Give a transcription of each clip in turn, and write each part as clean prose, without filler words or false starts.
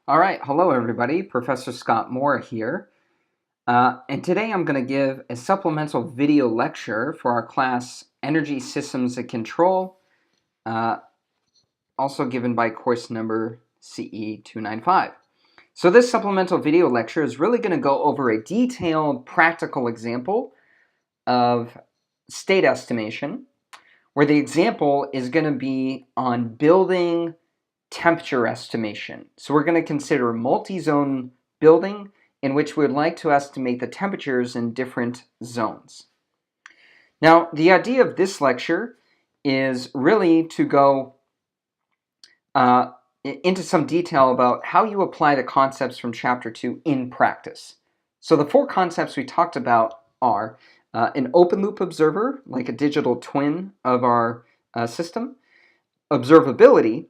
All right, hello everybody. Professor Scott Moore here. And today I'm going to give a supplemental video lecture for our class Energy Systems and Control, also given by course number CE295. So this supplemental video lecture is really going to go over a detailed practical example of state estimation, where the example is going to be on building temperature estimation. So we're going to consider a multi-zone building in which we would like to estimate the temperatures in different zones. Now, the idea of this lecture is really to go into some detail about how you apply the concepts from Chapter 2 in practice. So the four concepts we talked about are an open loop observer, like a digital twin of our system, observability.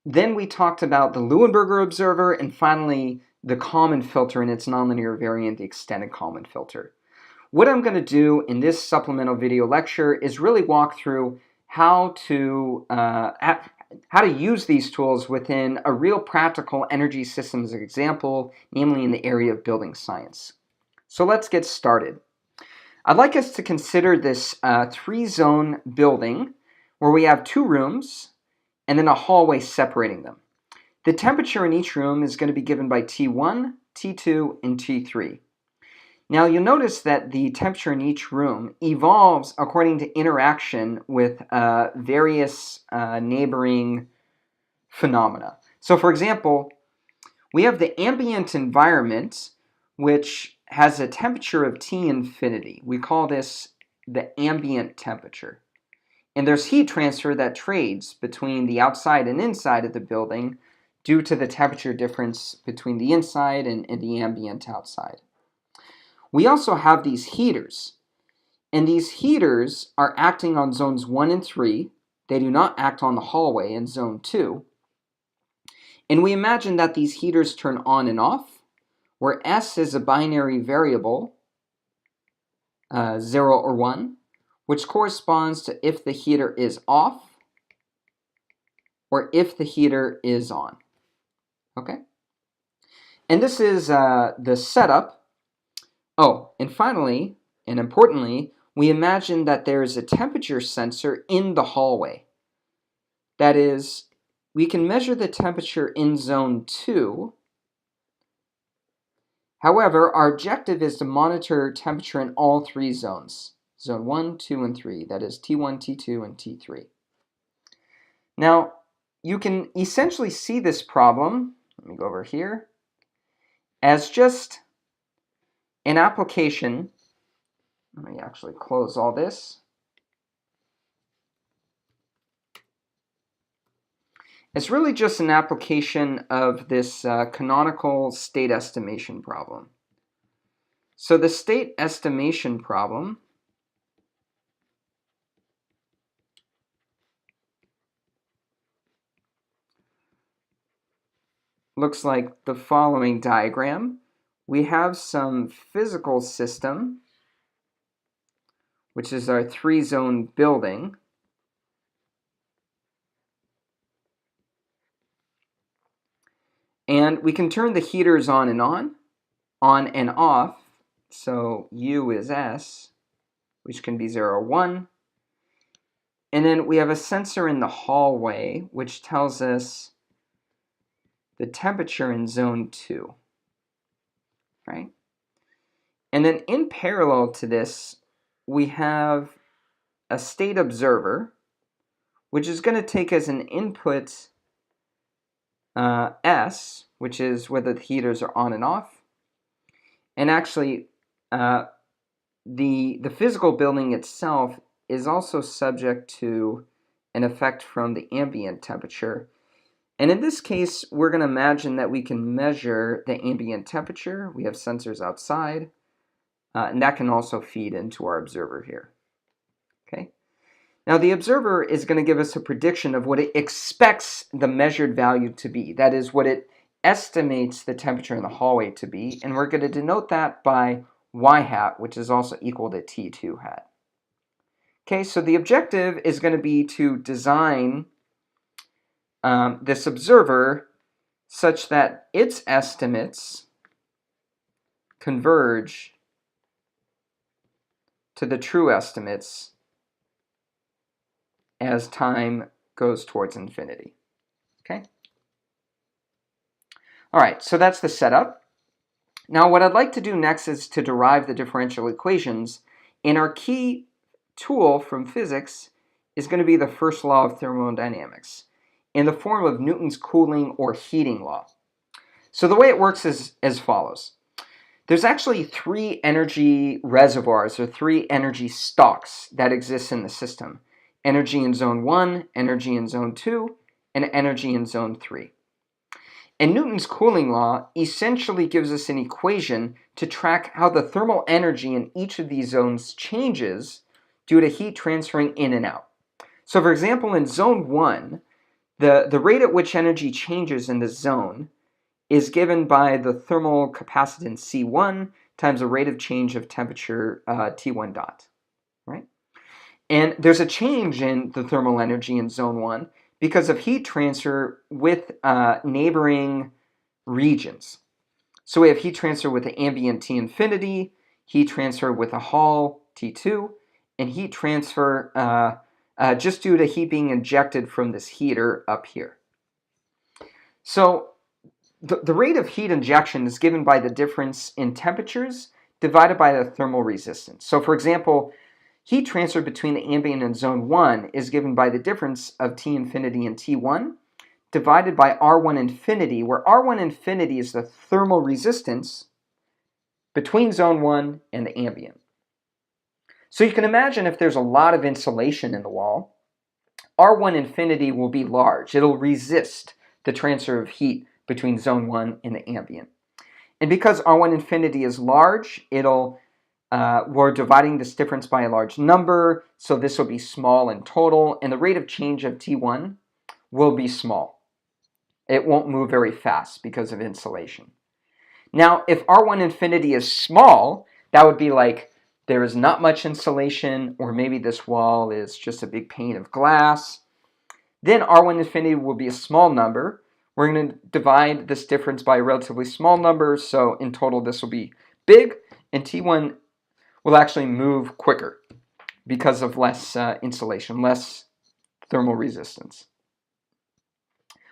Then we talked about the Luenberger Observer, and finally the Kalman Filter and its nonlinear variant, the extended Kalman Filter. What I'm going to do in this supplemental video lecture is really walk through how to use these tools within a real practical energy systems example, namely in the area of building science. So let's get started. I'd like us to consider this three-zone building where we have two rooms and then a hallway separating them. The temperature in each room is going to be given by T1, T2, and T3. Now you'll notice that the temperature in each room evolves according to interaction with various neighboring phenomena. So for example, we have the ambient environment, which has a temperature of T infinity. We call this the ambient temperature. And there's heat transfer that trades between the outside and inside of the building due to the temperature difference between the inside and the ambient outside. We also have these heaters, and these heaters are acting on zones 1 and 3. They do not act on the hallway in zone 2. And we imagine that these heaters turn on and off, where S is a binary variable, 0 or 1, which corresponds to if the heater is off or if the heater is on. Okay? And this is the setup. Oh, and finally, and importantly, we imagine that there is a temperature sensor in the hallway. That is, we can measure the temperature in zone 2. However, our objective is to monitor temperature in all three zones. Zone 1, 2, and 3, that is T1, T2, and T3. Now, you can essentially see this problem, let me go over here, as just an application. Let me actually close all this. It's really just an application of this canonical state estimation problem. So the state estimation problem looks like the following diagram. We have some physical system, which is our three-zone building. And we can turn the heaters on and off. So U is S, which can be 0 or 1. And then we have a sensor in the hallway, which tells us the temperature in zone 2, right? And then in parallel to this, we have a state observer, which is going to take as an input S, which is whether the heaters are on and off. And actually, the physical building itself is also subject to an effect from the ambient temperature. And in this case, we're going to imagine that we can measure the ambient temperature. We have sensors outside, and that can also feed into our observer here. Okay. Now the observer is going to give us a prediction of what it expects the measured value to be. That is what it estimates the temperature in the hallway to be, and we're going to denote that by y hat, which is also equal to T2 hat. Okay, so the objective is going to be to design this observer such that its estimates converge to the true estimates as time goes towards infinity. Okay? All right, so that's the setup. Now what I'd like to do next is to derive the differential equations, and our key tool from physics is going to be the first law of thermodynamics in the form of Newton's cooling or heating law. So the way it works is as follows. There's actually three energy reservoirs or three energy stocks that exist in the system. Energy in zone 1, energy in zone 2, and energy in zone 3. And Newton's cooling law essentially gives us an equation to track how the thermal energy in each of these zones changes due to heat transferring in and out. So for example, in zone 1, the rate at which energy changes in the zone is given by the thermal capacitance C1 times the rate of change of temperature T1 dot, right? And there's a change in the thermal energy in zone 1 because of heat transfer with neighboring regions. So we have heat transfer with the ambient T infinity, heat transfer with a Hall T2, and heat transfer just due to heat being injected from this heater up here. So the rate of heat injection is given by the difference in temperatures divided by the thermal resistance. So for example, heat transfer between the ambient and zone 1 is given by the difference of T infinity and T1 divided by R1 infinity, where R1 infinity is the thermal resistance between zone 1 and the ambient. So you can imagine if there's a lot of insulation in the wall, R1 infinity will be large. It'll resist the transfer of heat between zone 1 and the ambient. And because R1 infinity is large, we're dividing this difference by a large number, so this will be small in total, and the rate of change of T1 will be small. It won't move very fast because of insulation. Now, if R1 infinity is small, that would be like there is not much insulation, or maybe this wall is just a big pane of glass. Then R1 infinity will be a small number. We're going to divide this difference by a relatively small number, so in total this will be big, and T1 will actually move quicker because of less insulation, less thermal resistance.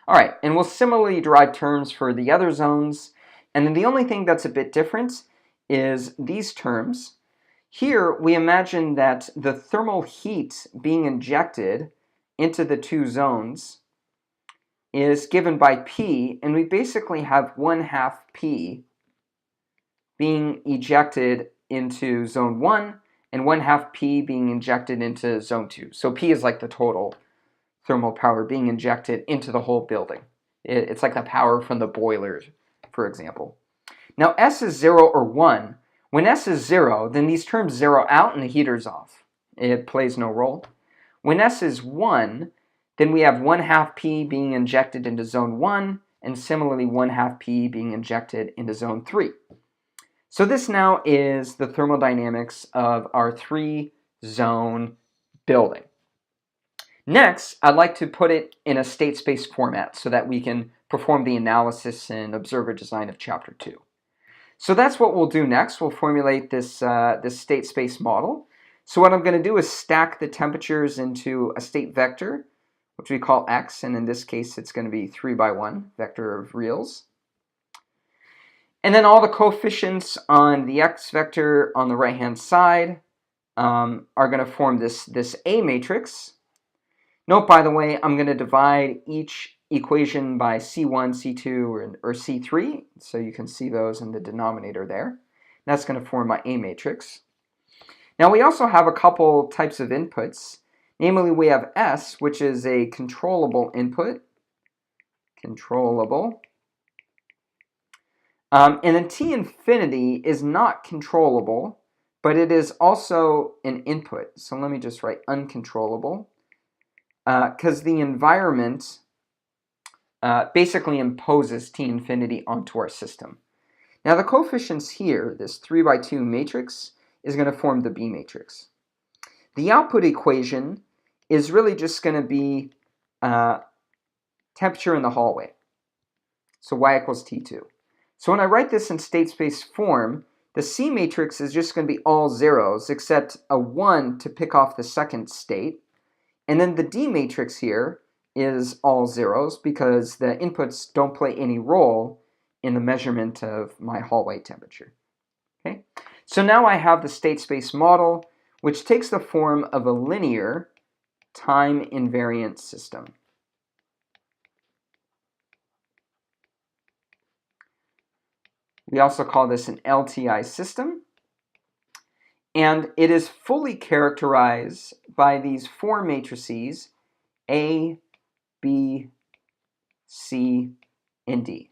All right, and we'll similarly derive terms for the other zones, and then the only thing that's a bit different is these terms. Here we imagine that the thermal heat being injected into the two zones is given by P, and we basically have 1/2 P being ejected into zone 1 and 1/2 P being injected into zone 2. So P is like the total thermal power being injected into the whole building. It's like the power from the boilers, for example. Now S is 0 or 1. When S is 0, then these terms zero out and the heater's off. It plays no role. When S is 1, then we have 1/2 P being injected into zone 1, and similarly 1/2 P being injected into zone 3. So this now is the thermodynamics of our 3-zone building. Next, I'd like to put it in a state space format so that we can perform the analysis and observer design of Chapter 2. So that's what we'll do next. We'll formulate this state space model. So what I'm going to do is stack the temperatures into a state vector, which we call x, and in this case it's going to be 3×1 vector of reals. And then all the coefficients on the x vector on the right-hand side are going to form this A matrix. Note, by the way, I'm going to divide each equation by C1, C2, or C3, so you can see those in the denominator there. That's going to form my A matrix. Now we also have a couple types of inputs. Namely, we have S, which is a controllable input. Controllable. And then T infinity is not controllable, but it is also an input. So let me just write uncontrollable, because the environment basically imposes T infinity onto our system. Now the coefficients here, this 3×2 matrix, is going to form the B matrix. The output equation is really just going to be temperature in the hallway. So y equals t2. So when I write this in state space form, the C matrix is just going to be all zeros except a 1 to pick off the second state. And then the D matrix here is all zeros because the inputs don't play any role in the measurement of my hallway temperature. Okay? So now I have the state space model, which takes the form of a linear time invariant system. We also call this an LTI system. And it is fully characterized by these four matrices, A, B, C, and D.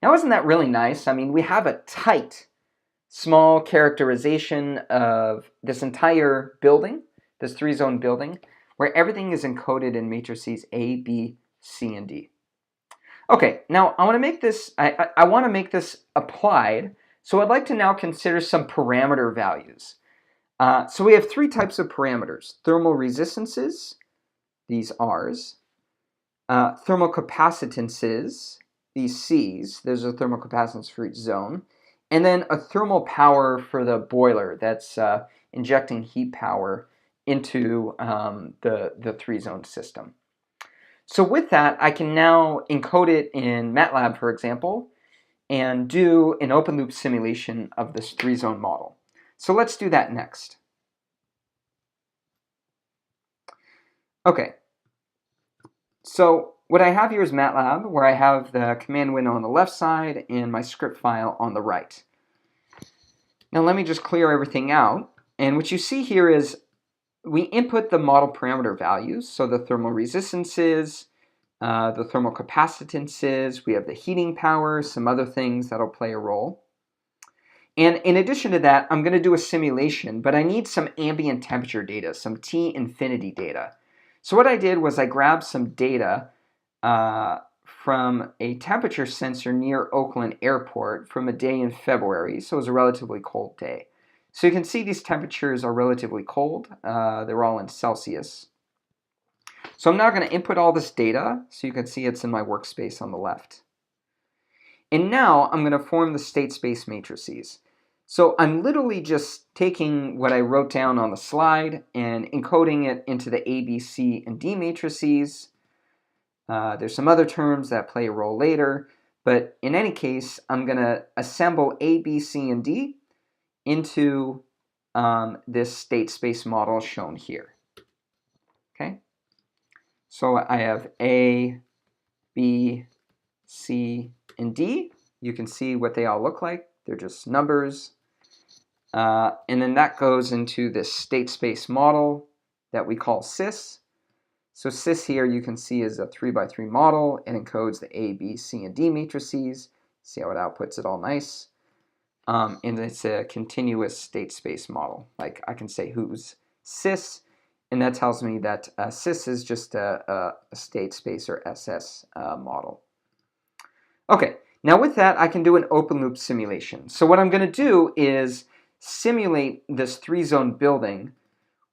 Now, isn't that really nice? I mean, we have a tight, small characterization of this entire building, this three-zone building, where everything is encoded in matrices A, B, C, and D. Okay, now I want to make this, I want to make this applied, so I'd like to now consider some parameter values. So we have three types of parameters: thermal resistances, these R's, thermal capacitances, these C's, those are thermal capacitance for each zone, and then a thermal power for the boiler that's injecting heat power into the three-zone system. So with that, I can now encode it in MATLAB, for example, and do an open loop simulation of this three-zone model. So let's do that next. Okay, so what I have here is MATLAB, where I have the command window on the left side and my script file on the right. Now let me just clear everything out. And what you see here is we input the model parameter values, so the thermal resistances, the thermal capacitances, we have the heating power, some other things that'll play a role. And in addition to that, I'm going to do a simulation, but I need some ambient temperature data, some T infinity data. So what I did was I grabbed some data from a temperature sensor near Oakland Airport from a day in February, so it was a relatively cold day. So you can see these temperatures are relatively cold. They're all in Celsius. So I'm now going to input all this data, so you can see it's in my workspace on the left. And now I'm going to form the state space matrices. So I'm literally just taking what I wrote down on the slide and encoding it into the A, B, C, and D matrices. There's some other terms that play a role later, but in any case, I'm going to assemble A, B, C, and D into this state space model shown here. Okay? So I have A, B, C, and D. You can see what they all look like. They're just numbers. And then that goes into this state space model that we call SIS. So SIS here you can see is a 3x3 model. It encodes the A, B, C, and D matrices. See how it outputs it all nice. And it's a continuous state space model. Like I can say who's SIS, and that tells me that SIS is just a state space or SS model. Okay, now with that, I can do an open loop simulation. So what I'm going to do is simulate this three-zone building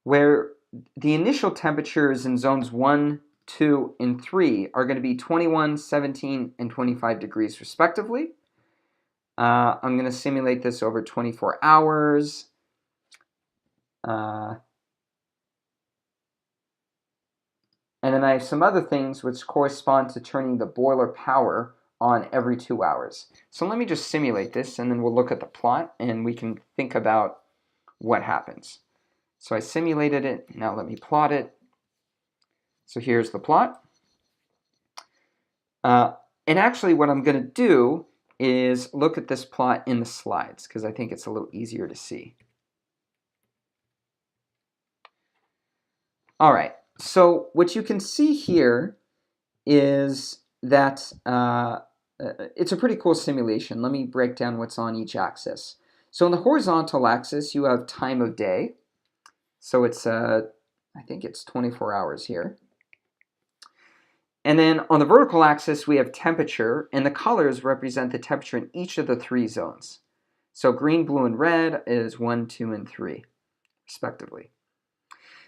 where the initial temperatures in zones 1, 2, and 3 are going to be 21, 17, and 25 degrees respectively. I'm going to simulate this over 24 hours. And then I have some other things which correspond to turning the boiler power on every 2 hours. So let me just simulate this, and then we'll look at the plot, and we can think about what happens. So I simulated it. Now let me plot it. So here's the plot. And actually what I'm going to do is look at this plot in the slides, because I think it's a little easier to see. All right. So what you can see here is that it's a pretty cool simulation. Let me break down what's on each axis. So on the horizontal axis, you have time of day. So it's, I think it's 24 hours here. And then on the vertical axis, we have temperature, and the colors represent the temperature in each of the three zones. So green, blue, and red is 1, 2, and 3, respectively.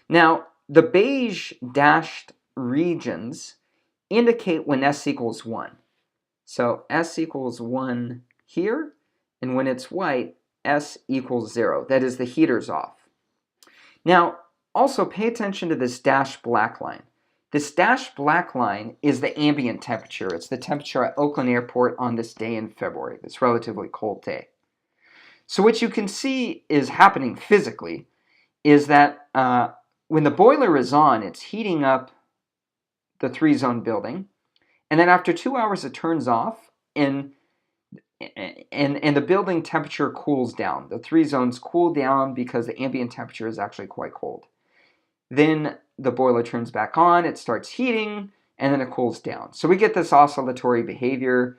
Now, the beige dashed regions indicate when S equals 1. So S equals 1 here, and when it's white, S equals 0. That is, the heater's off. Now, also pay attention to this dashed black line. This dashed black line is the ambient temperature. It's the temperature at Oakland Airport on this day in February, this relatively cold day. So what you can see is happening physically is that when the boiler is on, it's heating up the 3-zone building, and then after 2 hours it turns off, and the building temperature cools down. The 3 zones cool down because the ambient temperature is actually quite cold. Then the boiler turns back on, it starts heating, and then it cools down. So we get this oscillatory behavior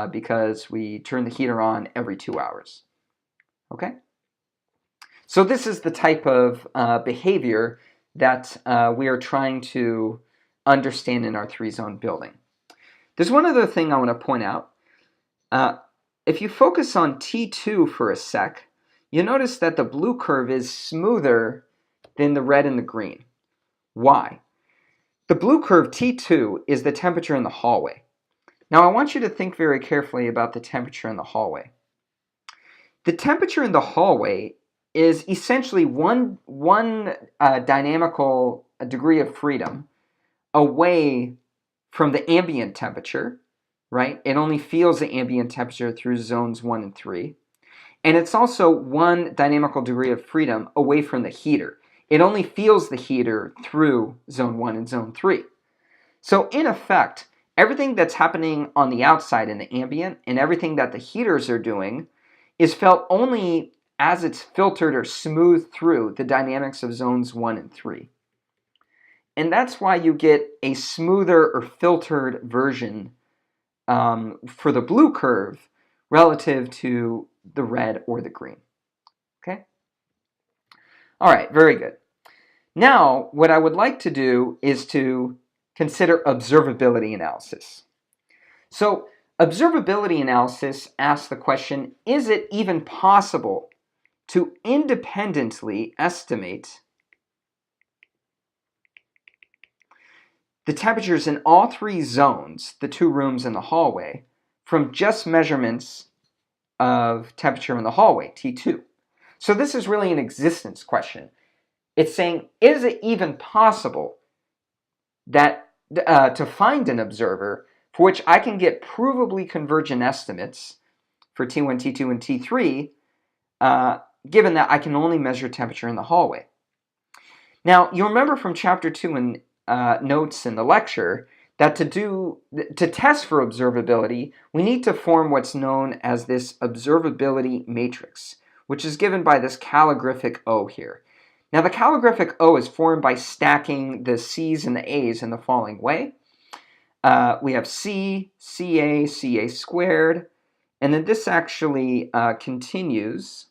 because we turn the heater on every 2 hours. Okay? So this is the type of behavior that we are trying to understand in our 3-zone building. There's one other thing I want to point out. If you focus on T2 for a sec, you notice that the blue curve is smoother than the red and the green. Why? The blue curve T2 is the temperature in the hallway. Now I want you to think very carefully about the temperature in the hallway. The temperature in the hallway is essentially one dynamical degree of freedom away from the ambient temperature, right? It only feels the ambient temperature through zones 1 and 3. And it's also one dynamical degree of freedom away from the heater. It only feels the heater through zone 1 and zone 3. So in effect, everything that's happening on the outside in the ambient and everything that the heaters are doing is felt only as it's filtered or smoothed through the dynamics of zones 1 and 3. And that's why you get a smoother or filtered version for the blue curve relative to the red or the green. Okay? All right, very good. Now, what I would like to do is to consider observability analysis. So, observability analysis asks the question, is it even possible to independently estimate the temperatures in all 3 zones, the 2 rooms in the hallway, from just measurements of temperature in the hallway, T2? So this is really an existence question. It's saying, is it even possible that to find an observer for which I can get provably convergent estimates for T1, T2, and T3, given that I can only measure temperature in the hallway? Now, you'll remember from Chapter 2 in notes in the lecture that to test for observability, we need to form what's known as this observability matrix, which is given by this calligraphic O here. Now, the calligraphic O is formed by stacking the C's and the A's in the following way. We have C, CA, CA squared, and then this actually continues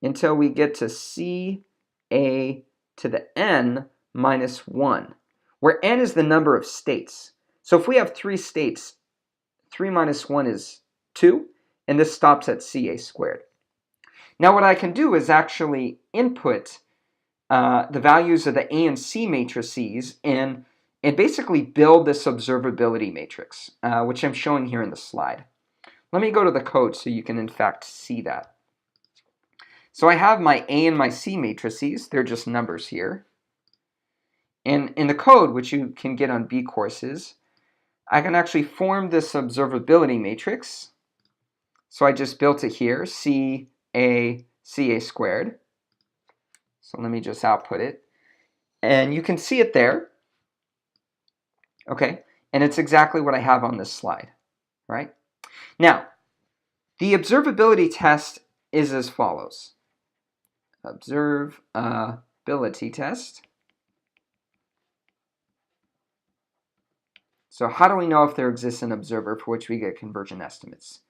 until we get to CA to the N minus 1, where N is the number of states. So if we have 3 states, 3 minus 1 is 2, and this stops at CA squared. Now what I can do is actually input the values of the A and C matrices and basically build this observability matrix, which I'm showing here in the slide. Let me go to the code so you can in fact see that. So I have my A and my C matrices. They're just numbers here. And in the code, which you can get on B courses, I can actually form this observability matrix. So I just built it here, C, A, CA squared. So let me just output it. And you can see it there. Okay, and it's exactly what I have on this slide, right? Now, the observability test is as follows. Observability test. So how do we know if there exists an observer for which we get convergent estimates?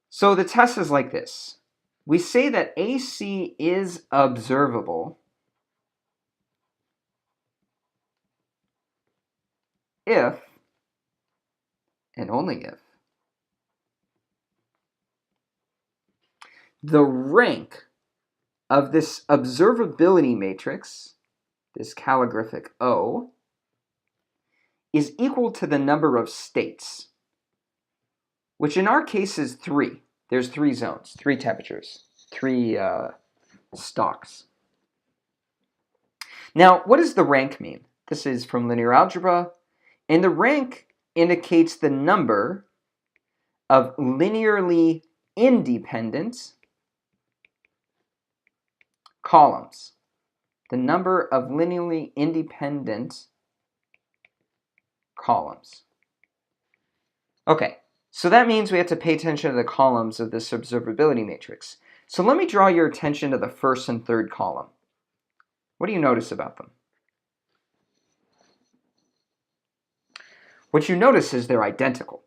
So the test is like this. We say that AC is observable if, and only if, the rank of this observability matrix, this calligraphic O, is equal to the number of states, which in our case is 3. There's 3 zones, 3 temperatures, 3 stalks. Now, what does the rank mean? This is from linear algebra, and the rank indicates the number of linearly independent columns. The number of linearly independent columns. Okay, so that means we have to pay attention to the columns of this observability matrix. So let me draw your attention to the first and third column. What do you notice about them? What you notice is they're identical.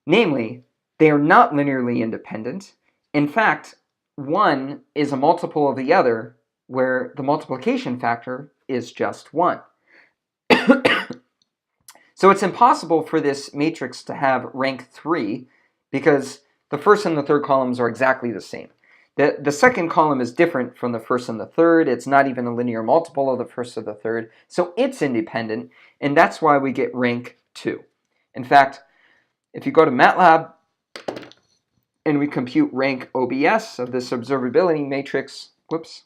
Namely, they are not linearly independent. In fact, one is a multiple of the other, where the multiplication factor is just 1. So it's impossible for this matrix to have rank 3 because the first and the third columns are exactly the same. The second column is different from the first and the third. It's not even a linear multiple of the first or the third. So it's independent, and that's why we get rank 2. In fact, if you go to MATLAB and we compute rank OBS of this observability matrix, whoops,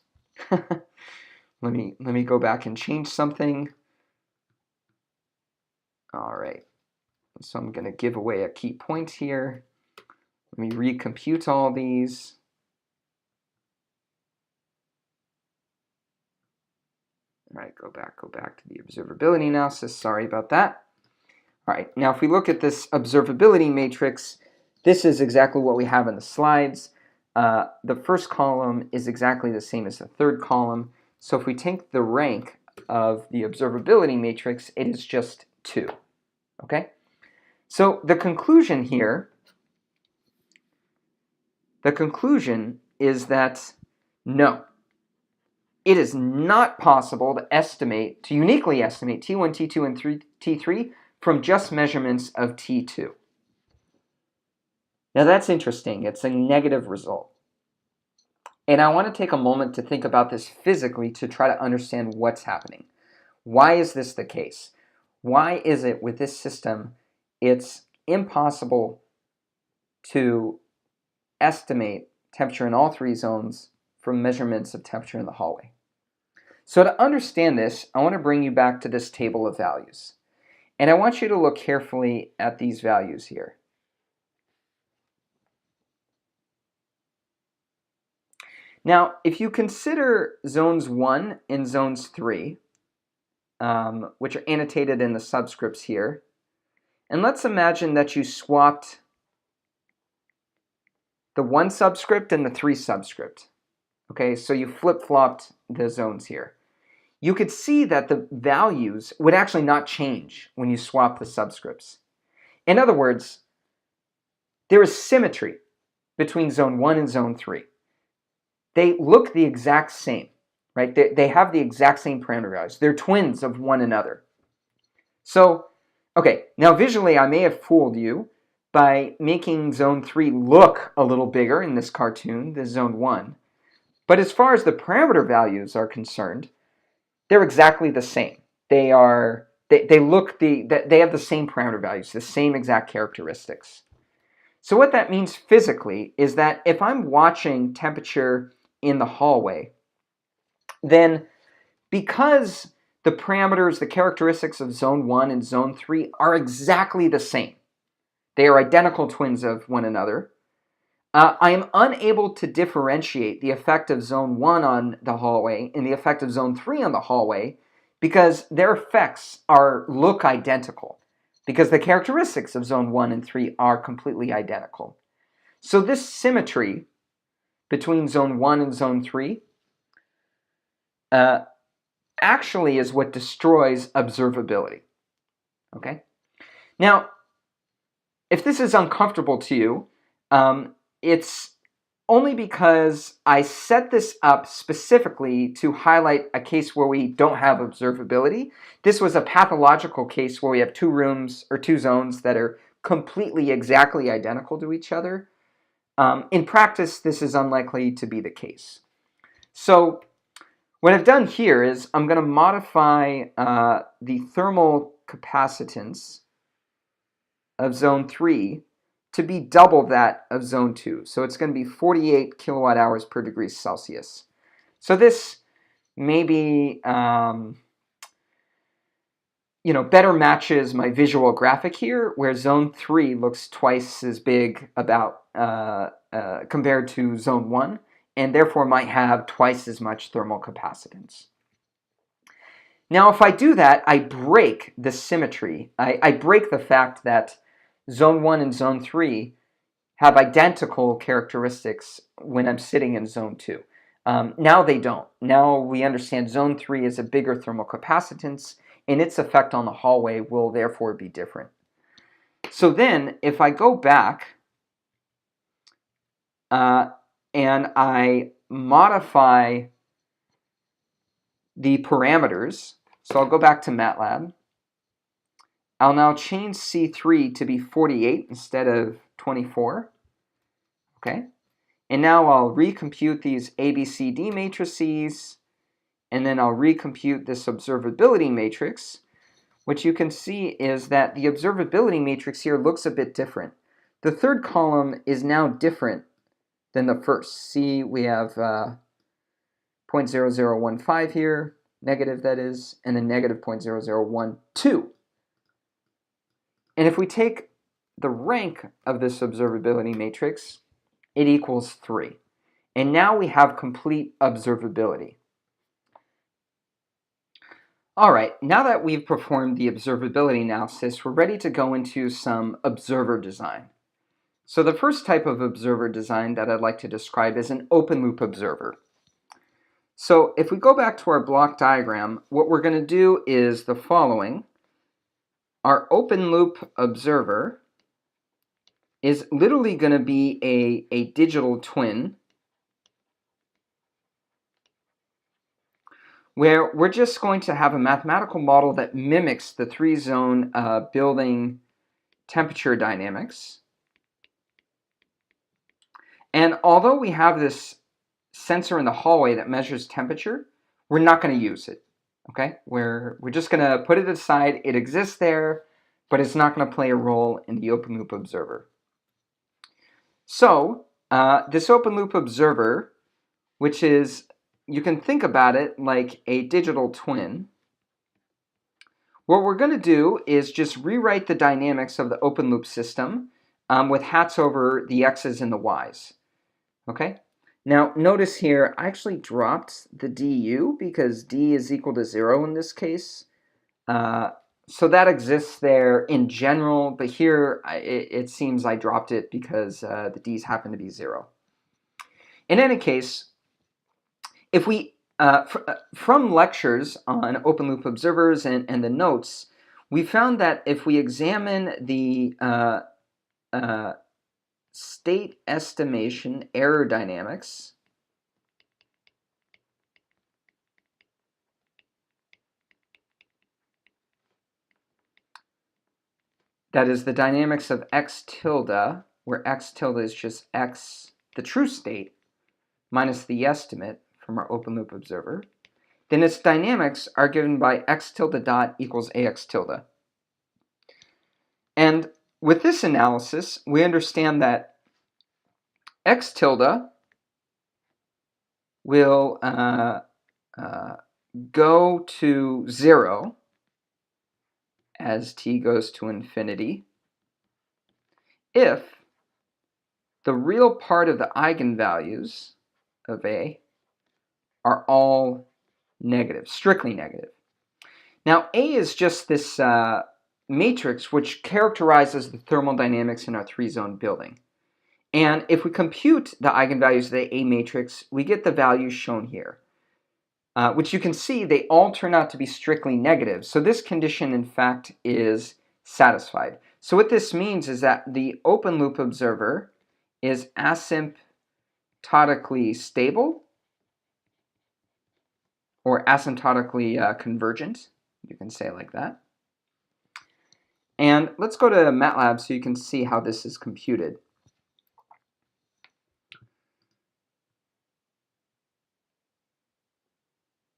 let me go back and change something. All right, so I'm going to give away a key point here. Let me recompute all these. All right, go back to the observability analysis. Sorry about that. All right, now if we look at this observability matrix, this is exactly what we have in the slides. The first column is exactly the same as the third column. So if we take the rank of the observability matrix, it is just 2. Okay? So the conclusion here, is that no, it is not possible to uniquely estimate T1, T2, and T3 from just measurements of T2. Now that's interesting. It's a negative result. And I want to take a moment to think about this physically to try to understand what's happening. Why is this the case? Why is it with this system it's impossible to estimate temperature in all 3 zones from measurements of temperature in the hallway? So to understand this, I want to bring you back to this table of values. And I want you to look carefully at these values here. Now, if you consider zones 1 and zones 3, which are annotated in the subscripts here, and let's imagine that you swapped the 1 subscript and the 3 subscript. Okay, so you flip-flopped the zones here. You could see that the values would actually not change when you swap the subscripts. In other words, there is symmetry between zone 1 and zone 3. They look the exact same, right? They have the exact same parameter values. They're twins of one another. So, okay, now visually I may have fooled you by making zone 3 look a little bigger in this cartoon than zone 1. But as far as the parameter values are concerned, they're exactly the same. They have the same parameter values, the same exact characteristics. So what that means physically is that if I'm watching temperature in the hallway, then because the parameters, the characteristics of zone 1 and zone 3 are exactly the same, they are identical twins of one another, I am unable to differentiate the effect of zone 1 on the hallway and the effect of zone 3 on the hallway because their effects look identical, because the characteristics of zone 1 and 3 are completely identical. So this symmetry between zone 1 and zone 3 actually is what destroys observability. Okay? Now, if this is uncomfortable to you, it's only because I set this up specifically to highlight a case where we don't have observability. This was a pathological case where we have 2 rooms or 2 zones that are completely exactly identical to each other. In practice, this is unlikely to be the case. So what I've done here is I'm going to modify the thermal capacitance of zone 3 to be double that of zone 2. So it's going to be 48 kilowatt hours per degree Celsius. So this maybe better matches my visual graphic here, where zone 3 looks twice as big about compared to zone 1, and therefore might have twice as much thermal capacitance. Now, if I do that, I break the symmetry. I break the fact that zone 1 and zone 3 have identical characteristics when I'm sitting in zone 2. Now they don't. Now we understand zone 3 is a bigger thermal capacitance, and its effect on the hallway will therefore be different. So then, if I go back and I modify the parameters, so I'll go back to MATLAB. I'll now change C3 to be 48 instead of 24. Okay, and now I'll recompute these ABCD matrices, and then I'll recompute this observability matrix. What you can see is that the observability matrix here looks a bit different. The third column is now different than the first. See, we have 0.0015 here, negative that is, and then negative 0.0012. And if we take the rank of this observability matrix, it equals 3. And now we have complete observability. All right, now that we've performed the observability analysis, we're ready to go into some observer design. So the first type of observer design that I'd like to describe is an open loop observer. So if we go back to our block diagram, what we're going to do is the following. Our open loop observer is literally going to be a digital twin where we're just going to have a mathematical model that mimics the 3-zone building temperature dynamics. And although we have this sensor in the hallway that measures temperature, we're not going to use it. Okay, we're just going to put it aside. It exists there, but it's not going to play a role in the open loop observer. So this open loop observer, which is, you can think about it like a digital twin. What we're going to do is just rewrite the dynamics of the open loop system with hats over the x's and the y's. Okay. Now notice here, I actually dropped the du because d is equal to 0 in this case. So that exists there in general, but here it seems I dropped it because the d's happen to be 0. In any case, if we from lectures on open loop observers and the notes, we found that if we examine the state estimation error dynamics, that is the dynamics of x tilde, where x tilde is just x, the true state, minus the estimate from our open loop observer, then its dynamics are given by x tilde dot equals ax tilde. And with this analysis, we understand that x tilde will go to 0 as t goes to infinity if the real part of the eigenvalues of A are all negative, strictly negative. Now, A is just this matrix which characterizes the thermal dynamics in our 3-zone building. And if we compute the eigenvalues of the A matrix, we get the values shown here, which you can see they all turn out to be strictly negative. So this condition, in fact, is satisfied. So what this means is that the open loop observer is asymptotically stable or asymptotically convergent. You can say it like that. And let's go to MATLAB so you can see how this is computed.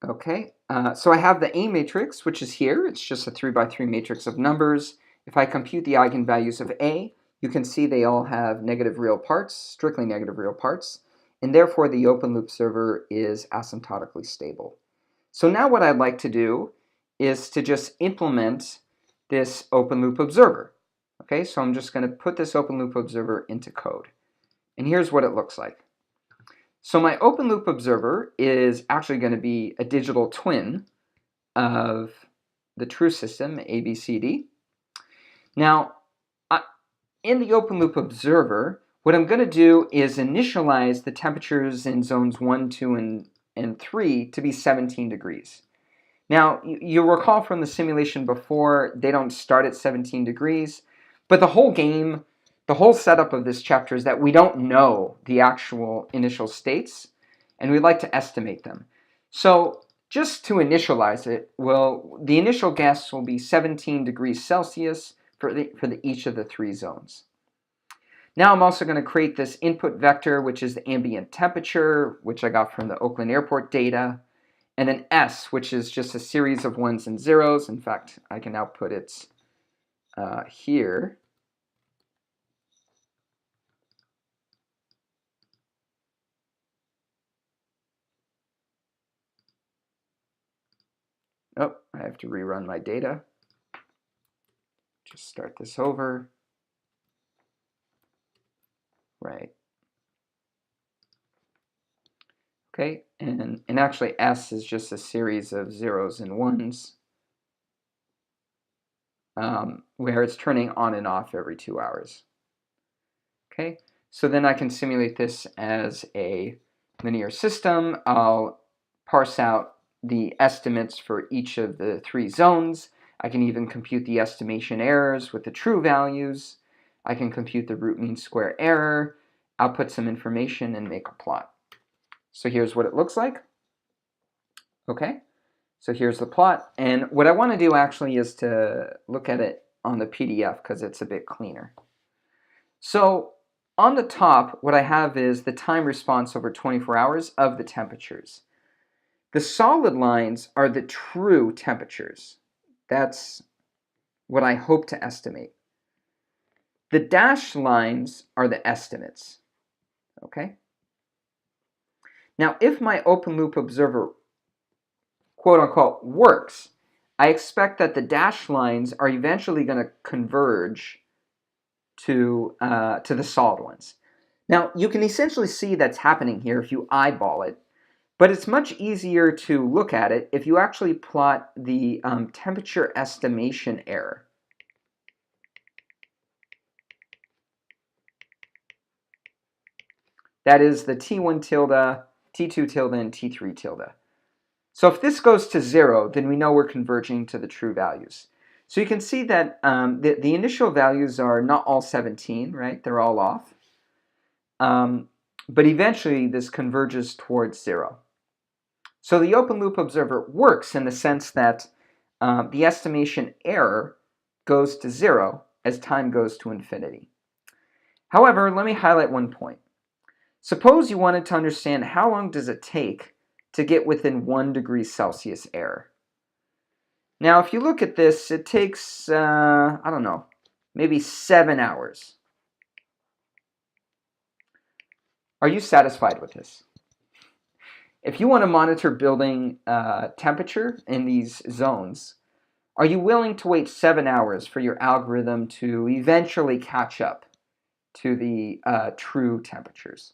Okay, so I have the A matrix, which is here. It's just a 3 by 3 matrix of numbers. If I compute the eigenvalues of A, you can see they all have negative real parts, strictly negative real parts, and therefore the open loop observer is asymptotically stable. So now what I'd like to do is to just implement this open loop observer. Okay, so I'm just going to put this open loop observer into code. And here's what it looks like. So my open loop observer is actually going to be a digital twin of the true system, ABCD. Now, in the open loop observer, what I'm going to do is initialize the temperatures in zones 1, 2, and 3 to be 17 degrees. Now, you'll recall from the simulation before, they don't start at 17 degrees, but the whole game, the whole setup of this chapter is that we don't know the actual initial states, and we'd like to estimate them. So just to initialize it, well, the initial guess will be 17 degrees Celsius for each of the 3 zones. Now I'm also going to create this input vector, which is the ambient temperature, which I got from the Oakland Airport data. And then S, which is just a series of 1s and 0s. In fact, I can output it here. Oh, I have to rerun my data. Just start this over. Right. Okay, and actually S is just a series of 0s and 1s. Where it's turning on and off every 2 hours. Okay, so then I can simulate this as a linear system. I'll parse out the estimates for each of the 3 zones. I can even compute the estimation errors with the true values. I can compute the root mean square error, output some information, and make a plot. So here's what it looks like. Okay, so here's the plot. And what I want to do actually is to look at it on the PDF because it's a bit cleaner. So on the top, what I have is the time response over 24 hours of the temperatures. The solid lines are the true temperatures. That's what I hope to estimate. The dashed lines are the estimates. Okay? Now, if my open loop observer, quote unquote, works, I expect that the dashed lines are eventually going to converge to the solid ones. Now, you can essentially see that's happening here if you eyeball it, but it's much easier to look at it if you actually plot the temperature estimation error. That is the T1 tilde, T2 tilde, and T3 tilde. So if this goes to 0, then we know we're converging to the true values. So you can see that the initial values are not all 17, right? They're all off. But eventually this converges towards 0. So the open loop observer works in the sense that the estimation error goes to 0 as time goes to infinity. However, let me highlight one point. Suppose you wanted to understand how long does it take to get within 1 degree Celsius error. Now, if you look at this, it takes, I don't know, maybe 7 hours. Are you satisfied with this? If you want to monitor building temperature in these zones, are you willing to wait 7 hours for your algorithm to eventually catch up to the true temperatures?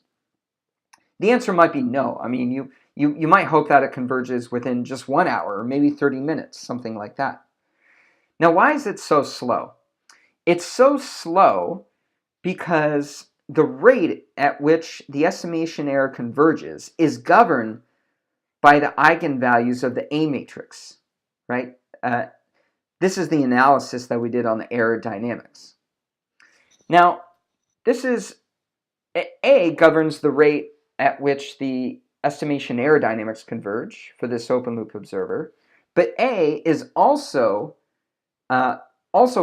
The answer might be no. I mean, you might hope that it converges within just 1 hour or maybe 30 minutes, something like that. Now, why is it so slow? It's so slow because the rate at which the estimation error converges is governed by the eigenvalues of the A matrix, right? This is the analysis that we did on the error dynamics. Now, this is A governs the rate at which the estimation error dynamics converge for this open loop observer, but A is also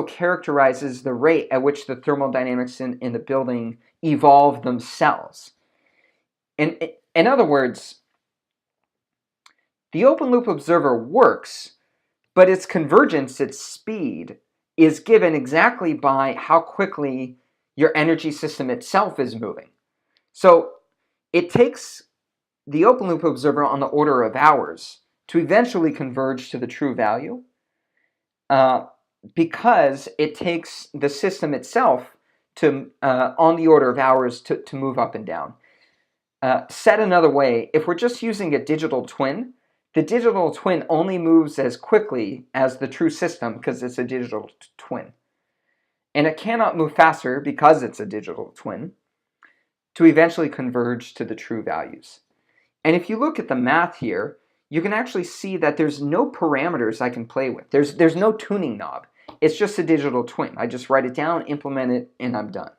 characterizes the rate at which the thermodynamics in the building evolve themselves. In other words, The open loop observer works, but its convergence, its speed, is given exactly by how quickly your energy system itself is moving. So it takes the open loop observer on the order of hours to eventually converge to the true value, because it takes the system itself to on the order of hours to move up and down. Said another way, if we're just using a digital twin, the digital twin only moves as quickly as the true system because it's a digital twin. And it cannot move faster because it's a digital twin to eventually converge to the true values. And if you look at the math here, you can actually see that there's no parameters I can play with. There's no tuning knob. It's just a digital twin. I just write it down, implement it, and I'm done.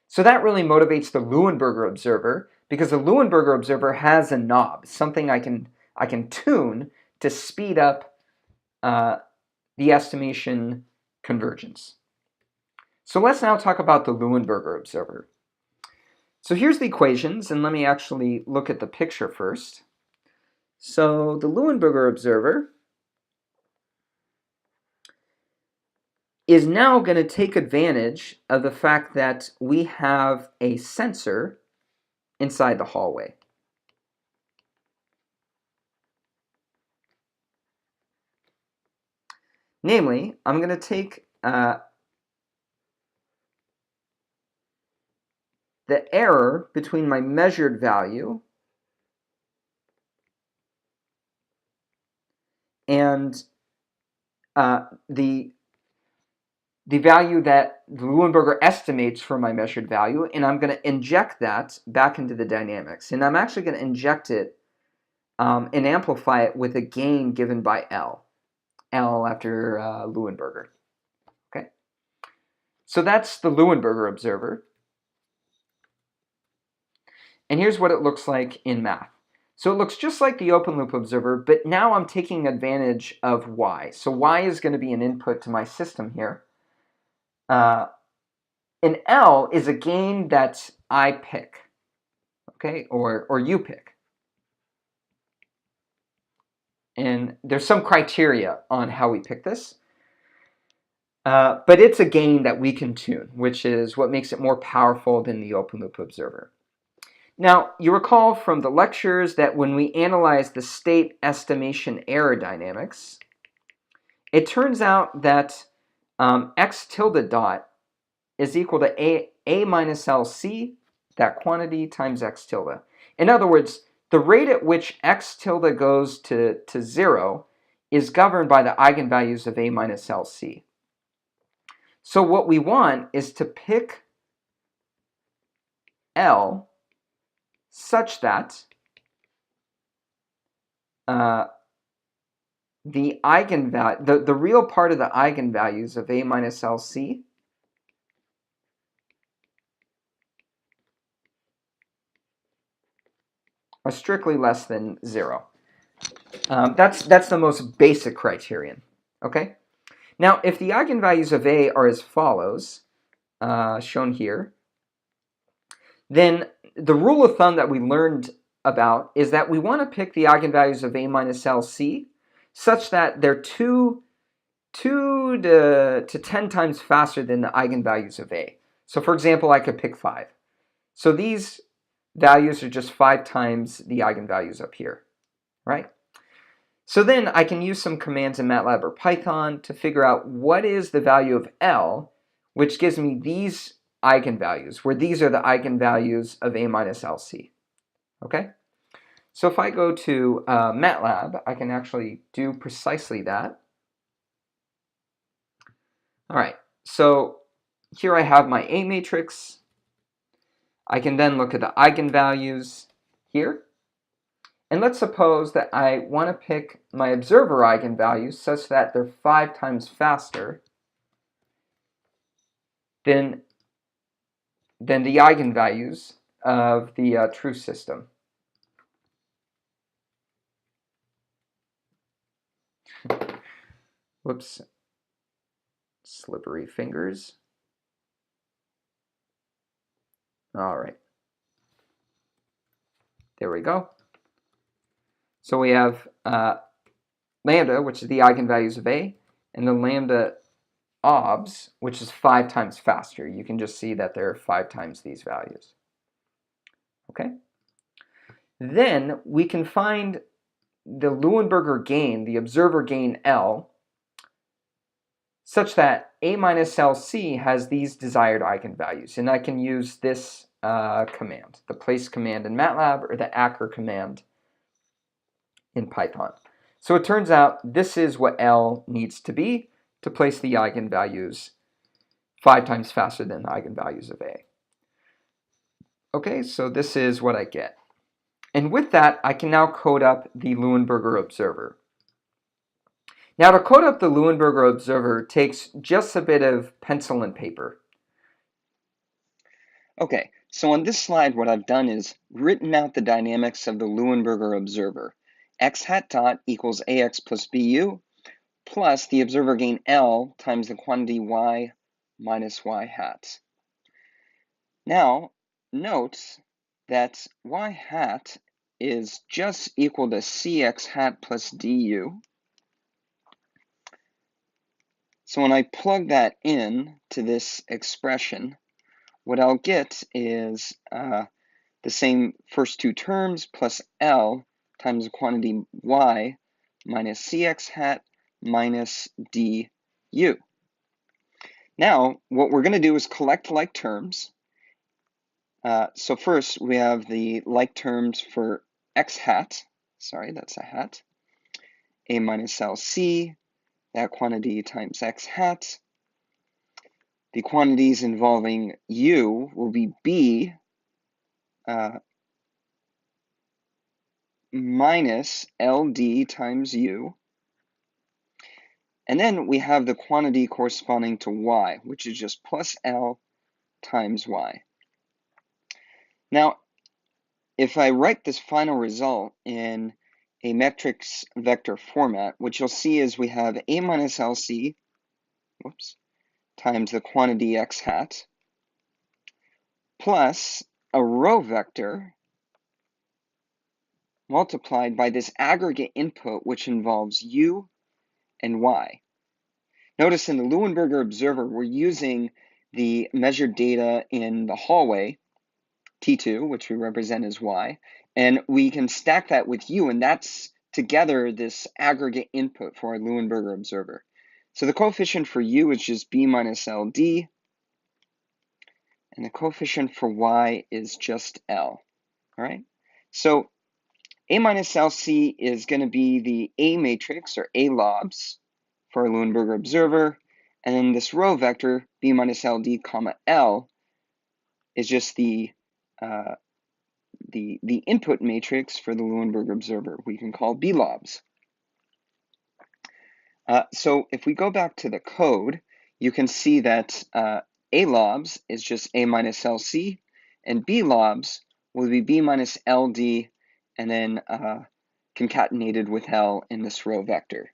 So that really motivates the Luenberger Observer, because the Luenberger Observer has a knob, something I can tune to speed up the estimation convergence. So let's now talk about the Luenberger Observer. So here's the equations, and let me actually look at the picture first. So the Luenberger Observer is now going to take advantage of the fact that we have a sensor inside the hallway. Namely, I'm going to take the error between my measured value and the value that the Luenberger estimates for my measured value, and I'm going to inject that back into the dynamics. And I'm actually going to inject it and amplify it with a gain given by L after Luenberger. Okay, so that's the Luenberger Observer. And here's what it looks like in math. So it looks just like the open loop observer, but now I'm taking advantage of Y. So Y is going to be an input to my system here. And L is a gain that I pick, okay, or you pick. And there's some criteria on how we pick this. But it's a gain that we can tune, which is what makes it more powerful than the open loop observer. Now, you recall from the lectures that when we analyze the state estimation error dynamics, it turns out that x tilde dot is equal to a minus LC, that quantity, times x tilde. In other words, the rate at which x tilde goes to 0 is governed by the eigenvalues of a minus LC. So what we want is to pick L such that the eigenvalue, the real part of the eigenvalues of a minus LC are strictly less than 0. That's the most basic criterion. Okay. Now, if the eigenvalues of A are as follows, shown here, then the rule of thumb that we learned about is that we want to pick the eigenvalues of A minus LC such that they're 2 to 10 times faster than the eigenvalues of A. So for example, I could pick 5. So these values are just 5 times the eigenvalues up here, right? So then I can use some commands in MATLAB or Python to figure out what is the value of L, which gives me these eigenvalues, where these are the eigenvalues of A minus LC. Okay? So if I go to MATLAB, I can actually do precisely that. All right, so here I have my A matrix. I can then look at the eigenvalues here. And let's suppose that I want to pick my observer eigenvalues such that they're 5 times faster than the eigenvalues of the true system. Whoops. Slippery fingers. All right. There we go. So we have lambda, which is the eigenvalues of A, and then lambda obs, which is 5 times faster. You can just see that there are 5 times these values. Okay? Then we can find the Luenberger gain, the observer gain L, such that A minus LC has these desired eigenvalues. And I can use this command, the place command in MATLAB or the ACR command in Python. So it turns out this is what L needs to be to place the eigenvalues 5 times faster than the eigenvalues of A. Okay, so this is what I get. And with that, I can now code up the Luenberger Observer. Now to code up the Luenberger Observer takes just a bit of pencil and paper. Okay, so on this slide, what I've done is written out the dynamics of the Luenberger Observer. X hat dot equals AX plus BU plus the observer gain L times the quantity Y minus Y hat. Now, note that Y hat is just equal to CX hat plus DU. So when I plug that in to this expression, what I'll get is the same first two terms plus L times the quantity Y minus CX hat minus DU. Now, what we're going to do is collect like terms. So first, we have the like terms for X hat. Sorry, that's a hat. A minus LC, that quantity times X hat. The quantities involving U will be B minus LD times U. And then we have the quantity corresponding to Y, which is just plus L times Y. Now, if I write this final result in a matrix vector format, what you'll see is we have A minus LC, times the quantity X hat, plus a row vector multiplied by this aggregate input, which involves U and Y. Notice in the Luenberger Observer, we're using the measured data in the hallway, T2, which we represent as Y, and we can stack that with U, and that's together this aggregate input for our Luenberger Observer. So the coefficient for U is just B minus LD, and the coefficient for Y is just L, all right? So A minus LC is going to be the A matrix, or A lobs, for our Luenberger Observer, and then this row vector, B minus LD, comma L, is just the input matrix for the Luenberger Observer. We can call B lobs. So if we go back to the code, you can see that A lobs is just A minus LC, and B lobs will be B minus LD, and then concatenated with L in this row vector.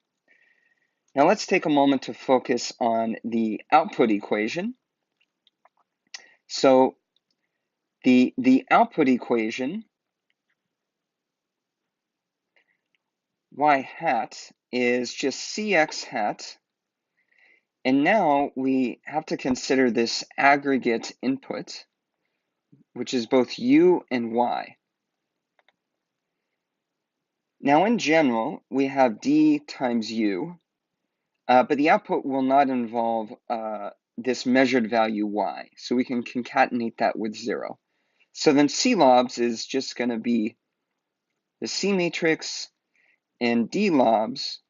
Now let's take a moment to focus on the output equation. So the output equation, Y hat, is just CX hat. And now we have to consider this aggregate input, which is both U and Y. Now in general, we have D times U, but the output will not involve this measured value Y, so we can concatenate that with 0. So then C lobs is just going to be the C matrix, and D lobs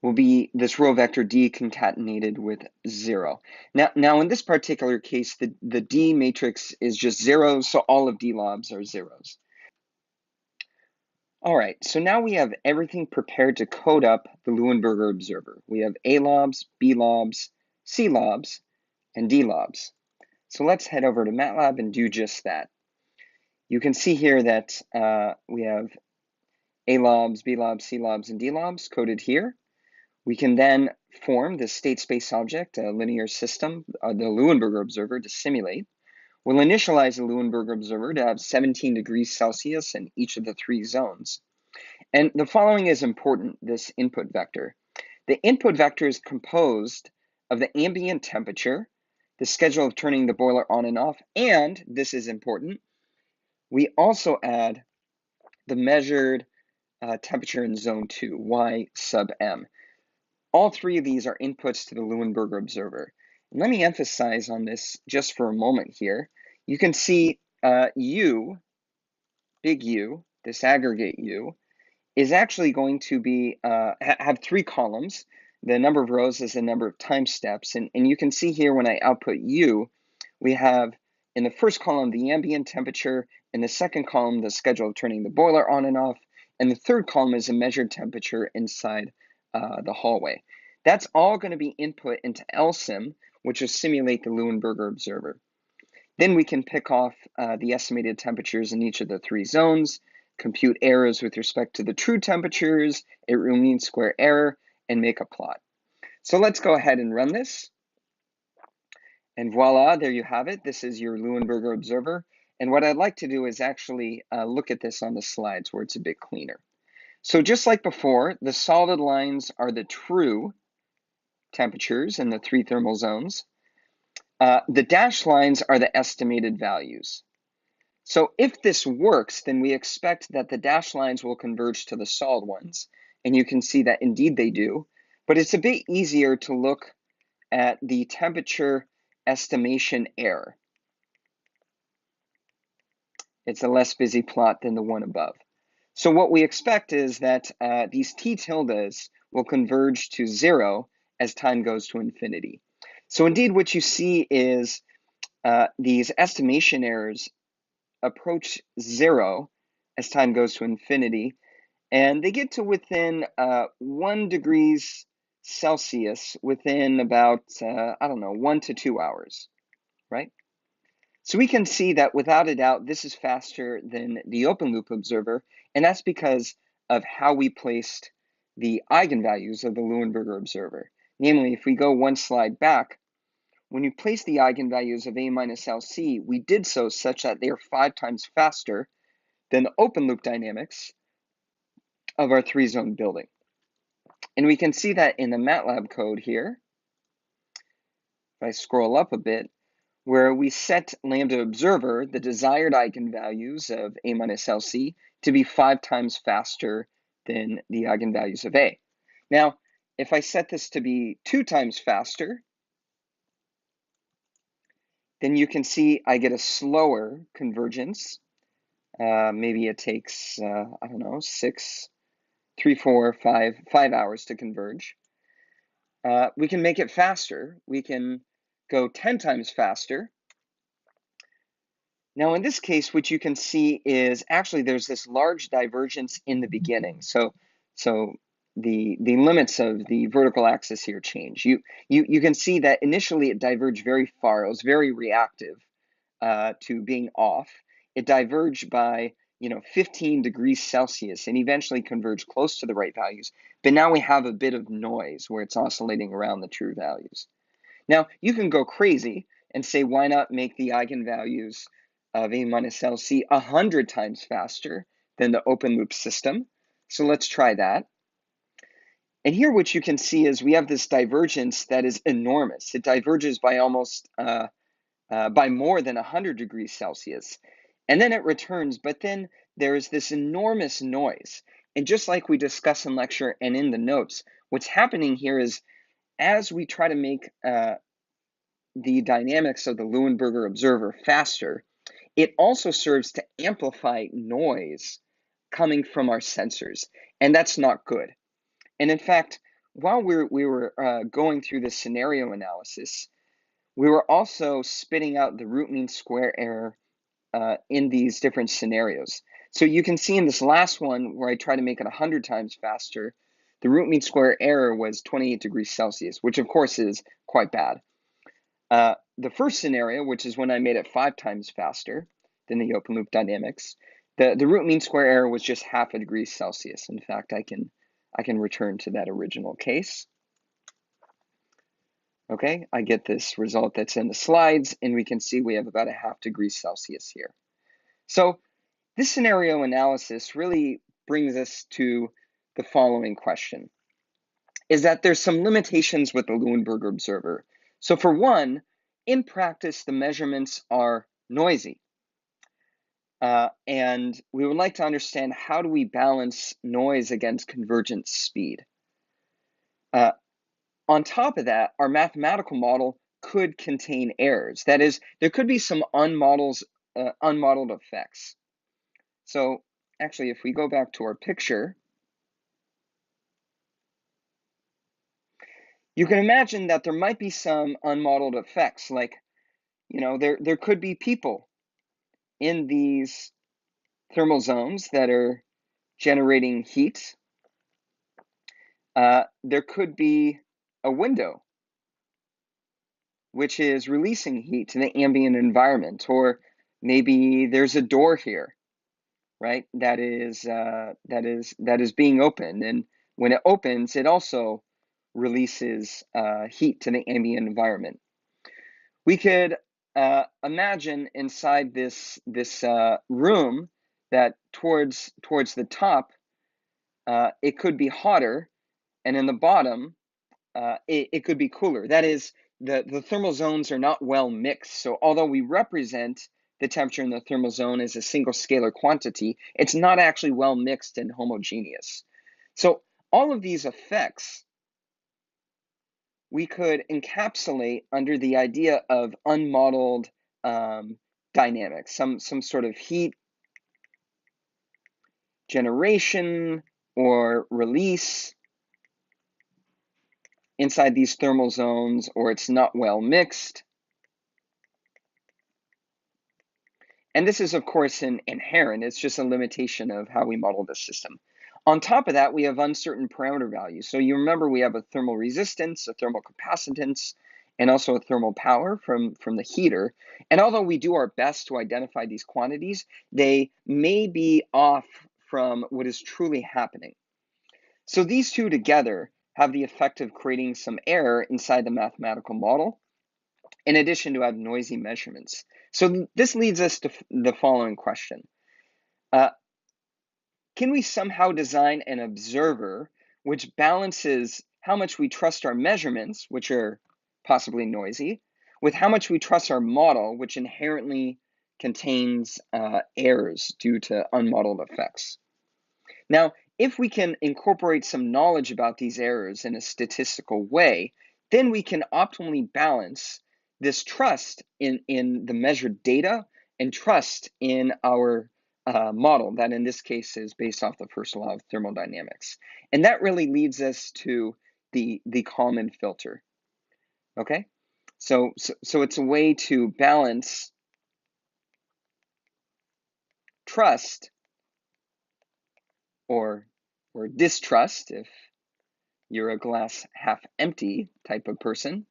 will be this row vector D concatenated with 0. Now in this particular case, the D matrix is just 0, so all of D lobs are zeros. All right, so now we have everything prepared to code up the Luenberger Observer. We have A lobs, B lobs, C lobs, and D lobs. So let's head over to MATLAB and do just that. You can see here that we have A lobs, B lobs, C lobs, and D lobs coded here. We can then form the state space object, a linear system, the Luenberger Observer, to simulate. We'll initialize the Luenberger Observer to have 17 degrees Celsius in each of the 3 zones. And the following is important, this input vector. The input vector is composed of the ambient temperature, the schedule of turning the boiler on and off, and, this is important, we also add the measured temperature in zone 2, Y sub M. All 3 of these are inputs to the Luenberger Observer. And let me emphasize on this just for a moment here. You can see U, big U, this aggregate U, is actually going to be have 3 columns. The number of rows is the number of time steps. And you can see here when I output U, we have in the first column the ambient temperature, in the second column the schedule of turning the boiler on and off, and the third column is a measured temperature inside the hallway. That's all going to be input into LSIM, which will simulate the Luenberger Observer. Then we can pick off the estimated temperatures in each of the 3 zones, compute errors with respect to the true temperatures, a real mean square error, and make a plot. So let's go ahead and run this. And voila, there you have it. This is your Luenberger Observer. And what I'd like to do is actually look at this on the slides where it's a bit cleaner. So just like before, the solid lines are the true temperatures in the 3 thermal zones. The dashed lines are the estimated values. So if this works, then we expect that the dashed lines will converge to the solid ones. And you can see that indeed they do. But it's a bit easier to look at the temperature estimation error. It's a less busy plot than the one above. So what we expect is that these t tildes will converge to 0 as time goes to infinity. So indeed what you see is these estimation errors approach 0 as time goes to infinity, and they get to within 1 degrees Celsius within about, 1 to 2 hours, right? So we can see that without a doubt, this is faster than the open loop observer, and that's because of how we placed the eigenvalues of the Luenberger Observer. Namely, if we go one slide back, when you place the eigenvalues of A minus LC, we did so such that they are 5 times faster than the open loop dynamics of our 3-zone building. And we can see that in the MATLAB code here. If I scroll up a bit, where we set lambda observer, the desired eigenvalues of A minus LC, to be 5 times faster than the eigenvalues of A. Now, if I set this to be 2 times faster, then you can see I get a slower convergence. Maybe it takes, 5 hours to converge. We can make it faster. We can go 10 times faster. Now, in this case, what you can see is actually there's this large divergence in the beginning. So the limits of the vertical axis here change. You can see that initially it diverged very far. It was very reactive to being off. It diverged by 15 degrees Celsius and eventually converged close to the right values. But now we have a bit of noise where it's oscillating around the true values. Now, you can go crazy and say, why not make the eigenvalues of A minus LC 100 times faster than the open loop system? So let's try that. And here what you can see is we have this divergence that is enormous. It diverges by almost, by more than 100 degrees Celsius. And then it returns, but then there is this enormous noise. And just like we discussed in lecture and in the notes, what's happening here is as we try to make the dynamics of the Luenberger Observer faster, it also serves to amplify noise coming from our sensors. And that's not good. And in fact, while we were going through this scenario analysis, we were also spitting out the root mean square error in these different scenarios. So you can see in this last one where I try to make it 100 times faster, the root mean square error was 28 degrees Celsius, which of course is quite bad. The first scenario, which is when I made it 5 times faster than the open loop dynamics, the root mean square error was just half a degree Celsius. In fact, I can return to that original case. Okay, I get this result that's in the slides, and we can see we have about a 0.5 degrees Celsius here. So this scenario analysis really brings us to the following question, is that there's some limitations with the Luenberger Observer. So for one, in practice, the measurements are noisy. And we would like to understand, how do we balance noise against convergence speed? On top of that, our mathematical model could contain errors. That is, there could be some unmodeled effects. So actually, if we go back to our picture, you can imagine that there might be some unmodeled effects, like, there could be people in these thermal zones that are generating heat. There could be a window which is releasing heat to the ambient environment, or maybe there's a door here, right? That is being opened, and when it opens, it also releases heat to the ambient environment. We could imagine inside this room that towards the top, it could be hotter, and in the bottom, it could be cooler. That is, the thermal zones are not well mixed. So although we represent the temperature in the thermal zone as a single scalar quantity, it's not actually well mixed and homogeneous. So all of these effects we could encapsulate under the idea of unmodeled dynamics, some sort of heat generation or release inside these thermal zones, or it's not well mixed. And this is, of course, inherent. It's just a limitation of how we model the system. On top of that, we have uncertain parameter values. So you remember we have a thermal resistance, a thermal capacitance, and also a thermal power from the heater. And although we do our best to identify these quantities, they may be off from what is truly happening. So these two together have the effect of creating some error inside the mathematical model, in addition to have noisy measurements. So this leads us to the following question. Can we somehow design an observer which balances how much we trust our measurements, which are possibly noisy, with how much we trust our model, which inherently contains errors due to unmodeled effects? Now, if we can incorporate some knowledge about these errors in a statistical way, then we can optimally balance this trust in the measured data and trust in our model, that in this case is based off the first law of thermodynamics. And that really leads us to the Kalman filter. Okay, so it's a way to balance trust or distrust, if you're a glass half empty type of person,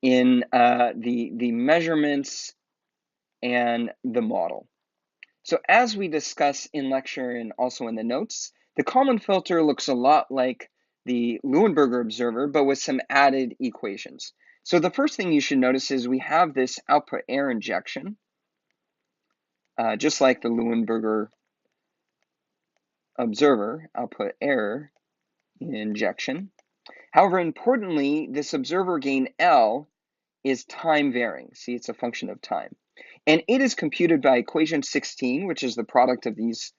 in the measurements and the model. So as we discuss in lecture and also in the notes, the Kalman filter looks a lot like the Luenberger Observer, but with some added equations. So the first thing you should notice is we have this output air injection, just like the Luenberger Observer, output air injection. However, importantly, this observer gain L is time varying. See, it's a function of time. And it is computed by equation 16, which is the product of these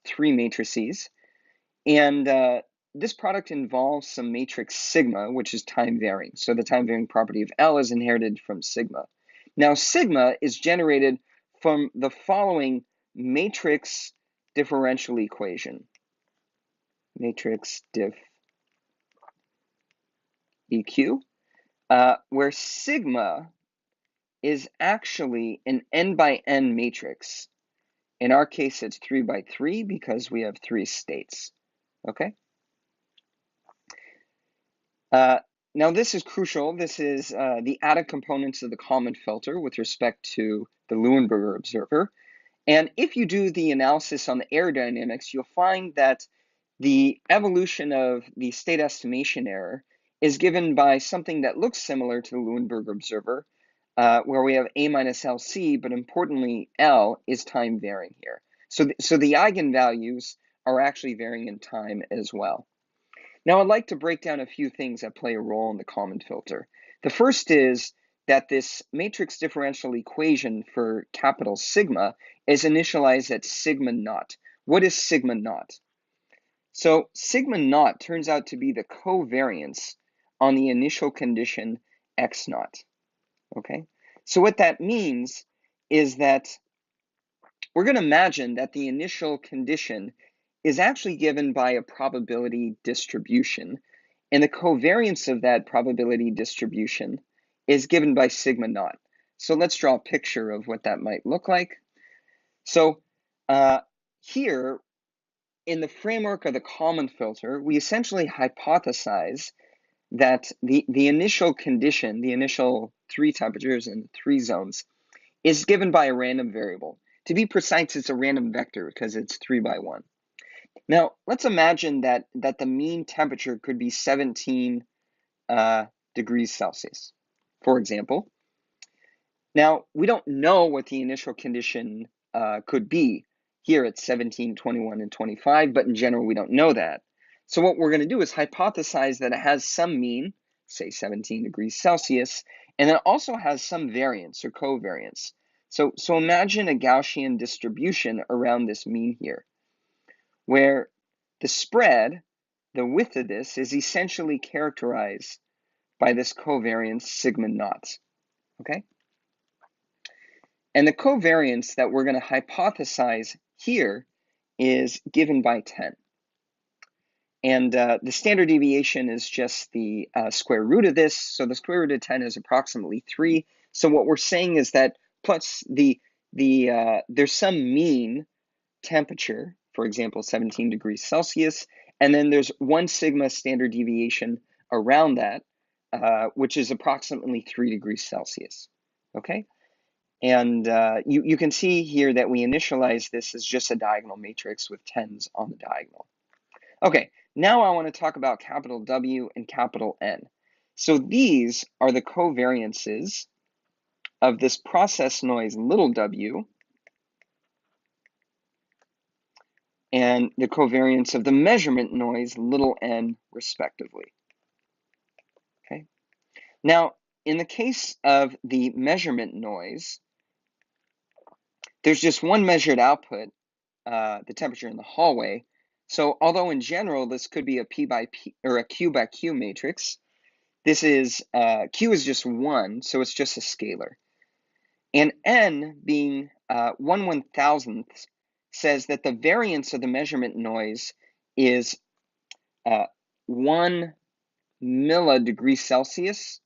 three matrices. And this product involves some matrix sigma, which is time varying. So the time varying property of L is inherited from sigma. Now, sigma is generated from the following matrix differential equation. Matrix diff EQ, where sigma is actually an n by n matrix. In our case, it's 3 by 3 because we have 3 states. Okay. Now this is crucial. This is the added components of the Kalman filter with respect to the Luenberger Observer. And if you do the analysis on the aerodynamics, you'll find that the evolution of the state estimation error is given by something that looks similar to the Luenberger Observer, where we have A minus LC, but importantly, L is time varying here. So the eigenvalues are actually varying in time as well. Now, I'd like to break down a few things that play a role in the Kalman filter. The first is that this matrix differential equation for capital sigma is initialized at sigma naught. What is sigma naught? So sigma naught turns out to be the covariance on the initial condition x naught. Okay, so what that means is that we're going to imagine that the initial condition is actually given by a probability distribution, and the covariance of that probability distribution is given by sigma naught. So let's draw a picture of what that might look like. So here, in the framework of the Kalman filter, we essentially hypothesize that the initial condition, the initial 3 temperatures and 3 zones, is given by a random variable. To be precise, it's a random vector because it's 3 by 1. Now, let's imagine that the mean temperature could be 17 degrees Celsius, for example. Now, we don't know what the initial condition could be. Here it's 17, 21, and 25, but in general, we don't know that. So what we're going to do is hypothesize that it has some mean, say 17 degrees Celsius, and it also has some variance or covariance. So imagine a Gaussian distribution around this mean here, where the spread, the width of this, is essentially characterized by this covariance sigma naught, okay? And the covariance that we're going to hypothesize here is given by 10. And the standard deviation is just the square root of this. So the square root of 10 is approximately 3. So what we're saying is that plus there's some mean temperature, for example, 17 degrees Celsius, and then there's 1 sigma standard deviation around that, which is approximately 3 degrees Celsius, okay? And you can see here that we initialize this as just a diagonal matrix with 10s on the diagonal. Okay, now I want to talk about capital W and capital N. So these are the covariances of this process noise little w and the covariance of the measurement noise little n respectively. Okay. Now, in the case of the measurement noise, there's just one measured output, the temperature in the hallway. So although in general this could be a P by P or a Q by Q matrix, this is Q is just 1, so it's just a scalar. And N being 1/1000th says that the variance of the measurement noise is 1 millidegree Celsius,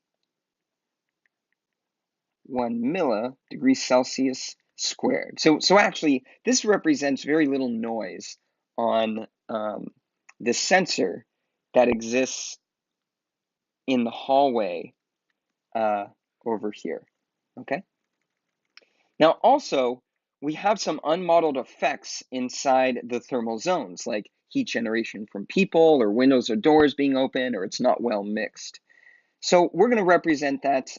1 millidegree Celsius squared. So actually, this represents very little noise on the sensor that exists in the hallway over here, okay? Now also, we have some unmodeled effects inside the thermal zones, like heat generation from people or windows or doors being open, or it's not well mixed. So we're going to represent that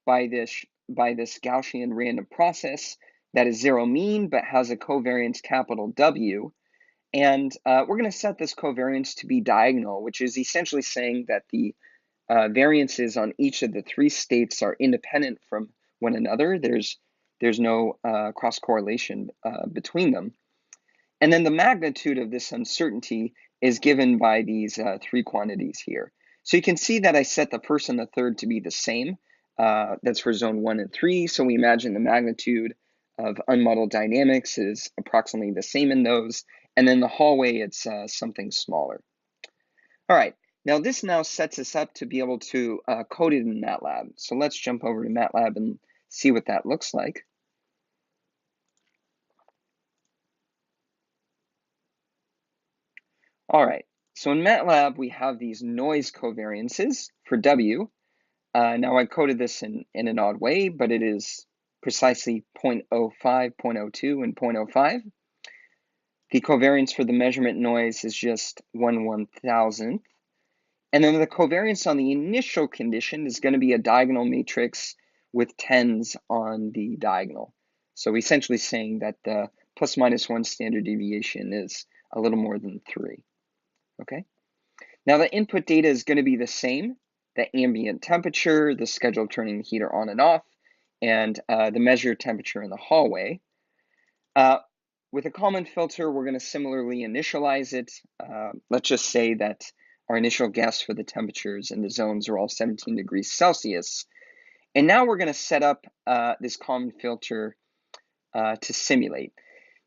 by this Gaussian random process that is zero mean but has a covariance capital W. And we're going to set this covariance to be diagonal, which is essentially saying that the variances on each of the 3 states are independent from one another. There's no cross correlation between them. And then the magnitude of this uncertainty is given by these 3 quantities here. So you can see that I set the first and the third to be the same. That's for zone 1 and 3. So we imagine the magnitude of unmodeled dynamics is approximately the same in those. And then the hallway, it's something smaller. All right, now this now sets us up to be able to code it in MATLAB. So let's jump over to MATLAB and see what that looks like. All right, so in MATLAB, we have these noise covariances for W. Now I coded this in an odd way, but it is precisely 0.05, 0.02, and 0.05. The covariance for the measurement noise is just 1/1000th. And then the covariance on the initial condition is going to be a diagonal matrix with tens on the diagonal. So essentially saying that the plus minus 1 standard deviation is a little more than 3. Okay. Now the input data is going to be the same, the ambient temperature, the schedule of turning the heater on and off, and the measured temperature in the hallway. With a Kalman filter, we're going to similarly initialize it. Let's just say that our initial guess for the temperatures in the zones are all 17 degrees Celsius. And now we're going to set up this Kalman filter to simulate.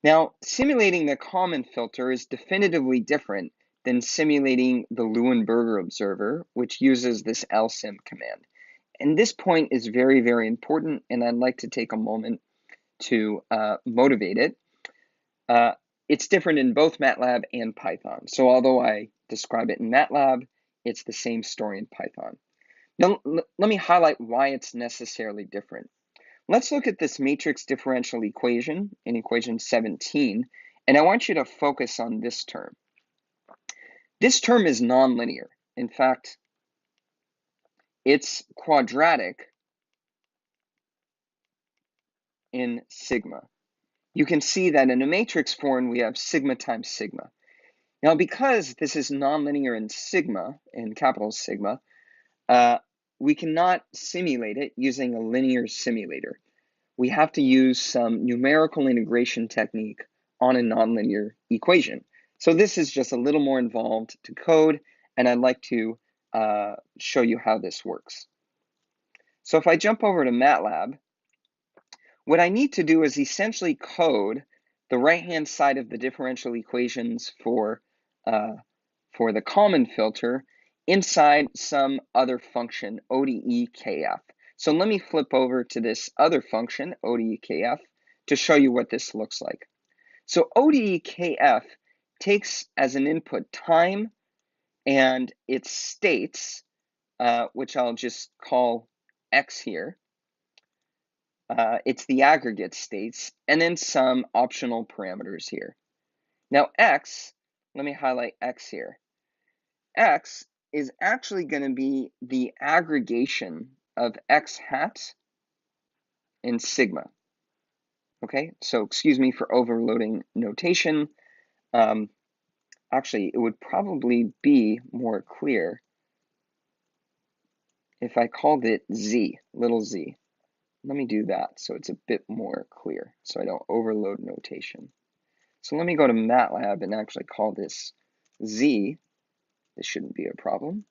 Now, simulating the Kalman filter is definitively different than simulating the Luenberger Observer, which uses this lsim command. And this point is very, very important, and I'd like to take a moment to motivate it. It's different in both MATLAB and Python. So although I describe it in MATLAB, it's the same story in Python. Now, let me highlight why it's necessarily different. Let's look at this matrix differential equation in equation 17, and I want you to focus on this term. This term is nonlinear. In fact, it's quadratic in sigma. You can see that in a matrix form, we have sigma times sigma. Now, because this is nonlinear in sigma, in capital Sigma, we cannot simulate it using a linear simulator. We have to use some numerical integration technique on a nonlinear equation. So this is just a little more involved to code, and I'd like to show you how this works. So if I jump over to MATLAB, what I need to do is essentially code the right-hand side of the differential equations for the Kalman filter inside some other function, ODE-KF. So let me flip over to this other function, ODE-KF, to show you what this looks like. So ODE-KF takes as an input time and its states, which I'll just call X here. It's the aggregate states, and then some optional parameters here. Now X, let me highlight X here. X is actually going to be the aggregation of X hat and sigma. Okay, so excuse me for overloading notation. Actually, it would probably be more clear if I called it Z, little z. Let me do that so it's a bit more clear, so I don't overload notation. So let me go to MATLAB and actually call this Z. This shouldn't be a problem.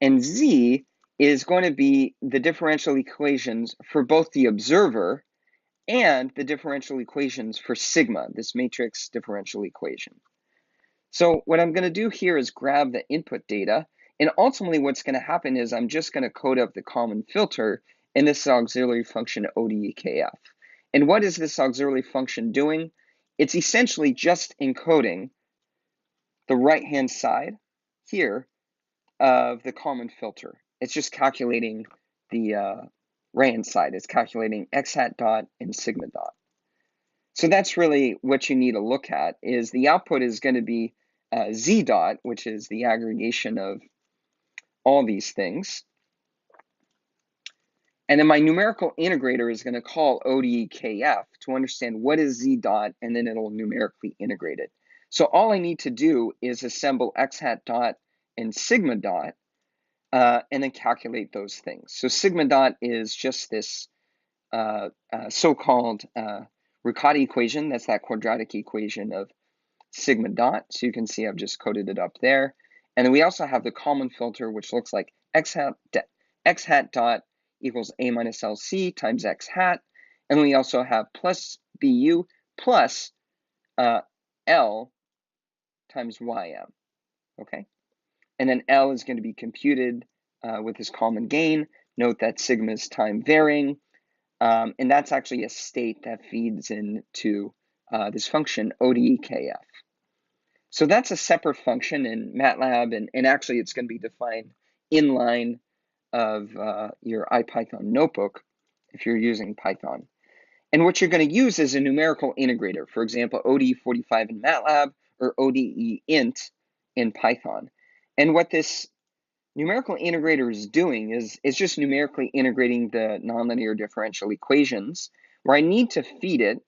And Z is going to be the differential equations for both the observer and the differential equations for sigma, this matrix differential equation. So what I'm going to do here is grab the input data, and ultimately what's going to happen is I'm just going to code up the Kalman filter in this auxiliary function ODE-KF. And what is this auxiliary function doing? It's essentially just encoding the right-hand side here of the Kalman filter. It's just calculating the right-hand side. It's calculating X hat dot and sigma dot. So that's really what you need to look at, is the output is going to be Z dot, which is the aggregation of all these things. And then my numerical integrator is going to call ODE-KF to understand what is Z dot, and then it'll numerically integrate it. So all I need to do is assemble X hat dot and sigma dot, and then calculate those things. So sigma dot is just this so-called Riccati equation. That's that quadratic equation of sigma dot. So you can see I've just coded it up there. And then we also have the Kalman filter, which looks like X hat dot equals A minus LC times X hat. And then we also have plus BU plus L times YM. Okay. And then L is going to be computed with this Kalman gain. Note that sigma is time varying. And that's actually a state that feeds into this function ODE-KF. So that's a separate function in MATLAB, and actually it's going to be defined in line of your IPython notebook if you're using Python. And what you're going to use is a numerical integrator, for example, ODE45 in MATLAB or ODE-int in Python. And what this numerical integrator is doing is it's just numerically integrating the nonlinear differential equations, where I need to feed it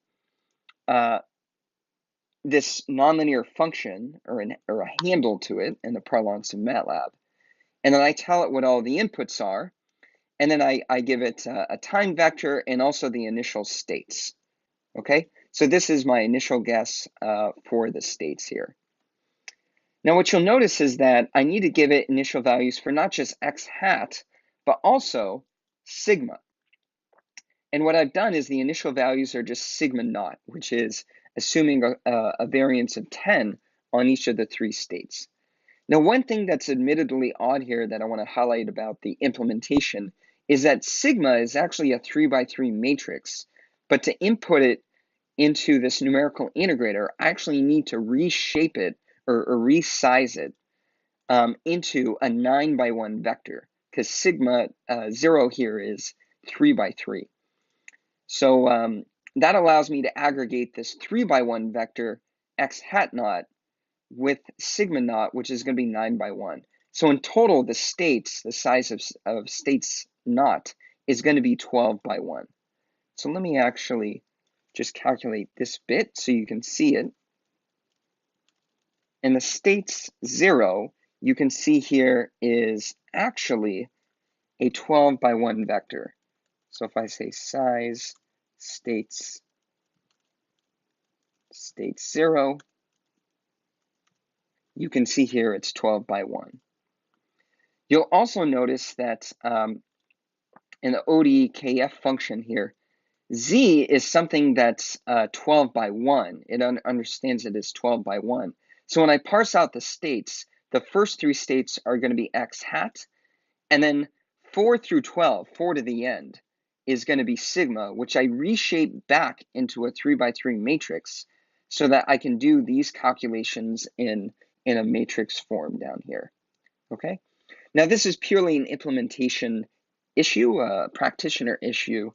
this nonlinear function or a handle to it in the parlance of MATLAB. And then I tell it what all the inputs are. And then I give it a time vector and also the initial states. Okay, so this is my initial guess for the states here. Now what you'll notice is that I need to give it initial values for not just x hat, but also sigma. And what I've done is the initial values are just sigma naught, which is assuming a variance of 10 on each of the three states. Now, one thing that's admittedly odd here that I want to highlight about the implementation is that sigma is actually a 3x3 matrix, but to input it into this numerical integrator, I actually need to reshape it or resize it into a 9x1 vector, because sigma 0 here is 3x3. So that allows me to aggregate this 3x1 vector x hat naught with sigma naught, which is going to be 9x1. So in total, the states, the size of states naught is going to be 12x1. So let me actually just calculate this bit so you can see it. And the states 0, you can see here, is actually a 12x1 vector. So if I say size states 0, you can see here it's 12x1. You'll also notice that in the ODEKF function here, Z is something that's 12x1. It understands it as 12x1. So when I parse out the states, the first three states are going to be x hat, and then 4 through 12, 4 to the end, is going to be sigma, which I reshape back into a 3x3 matrix so that I can do these calculations in a matrix form down here. Okay? Now this is purely an implementation issue, a practitioner issue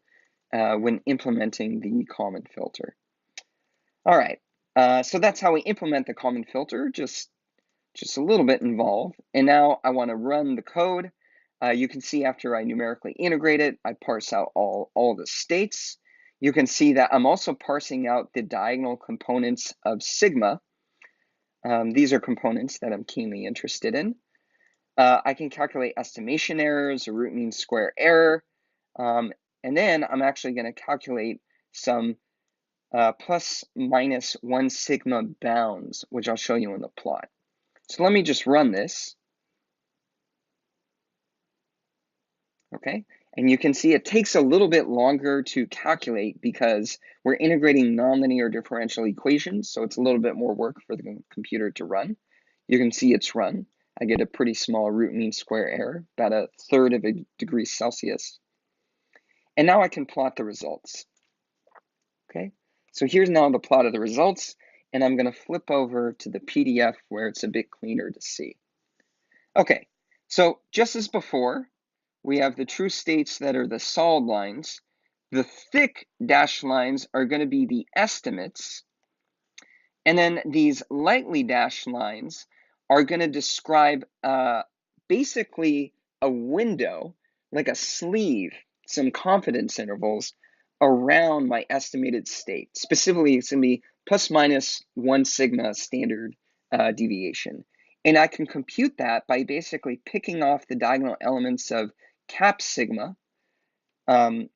when implementing the Kalman filter. All right, so that's how we implement the Kalman filter, just a little bit involved. And now I want to run the code. You can see after I numerically integrate it, I parse out all the states. You can see that I'm also parsing out the diagonal components of sigma. These are components that I'm keenly interested in. I can calculate estimation errors, a root mean square error, and then I'm actually going to calculate some plus minus 1 sigma bounds, which I'll show you in the plot. So let me just run this. Okay, and you can see it takes a little bit longer to calculate because we're integrating nonlinear differential equations, so it's a little bit more work for the computer to run. You can see it's run. I get a pretty small root mean square error, about 1/3 of a degree Celsius. And now I can plot the results. Okay, so here's now the plot of the results, and I'm going to flip over to the PDF where it's a bit cleaner to see. Okay, so just as before, we have the true states that are the solid lines. The thick dashed lines are going to be the estimates. And then these lightly dashed lines are going to describe basically a window, like a sleeve, some confidence intervals around my estimated state. Specifically, it's going to be plus minus 1 sigma standard deviation. And I can compute that by basically picking off the diagonal elements of cap sigma. And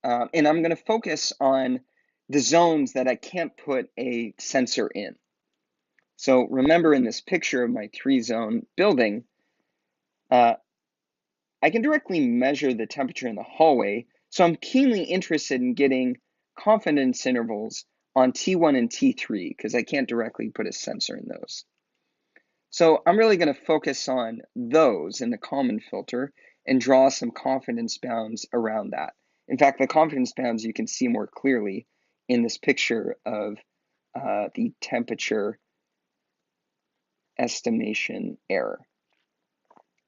I'm going to focus on the zones that I can't put a sensor in. So remember in this picture of my 3-zone building, I can directly measure the temperature in the hallway. So I'm keenly interested in getting confidence intervals on T1 and T3 because I can't directly put a sensor in those. So I'm really going to focus on those in the Kalman filter and draw some confidence bounds around that. In fact, the confidence bounds you can see more clearly in this picture of the temperature estimation error.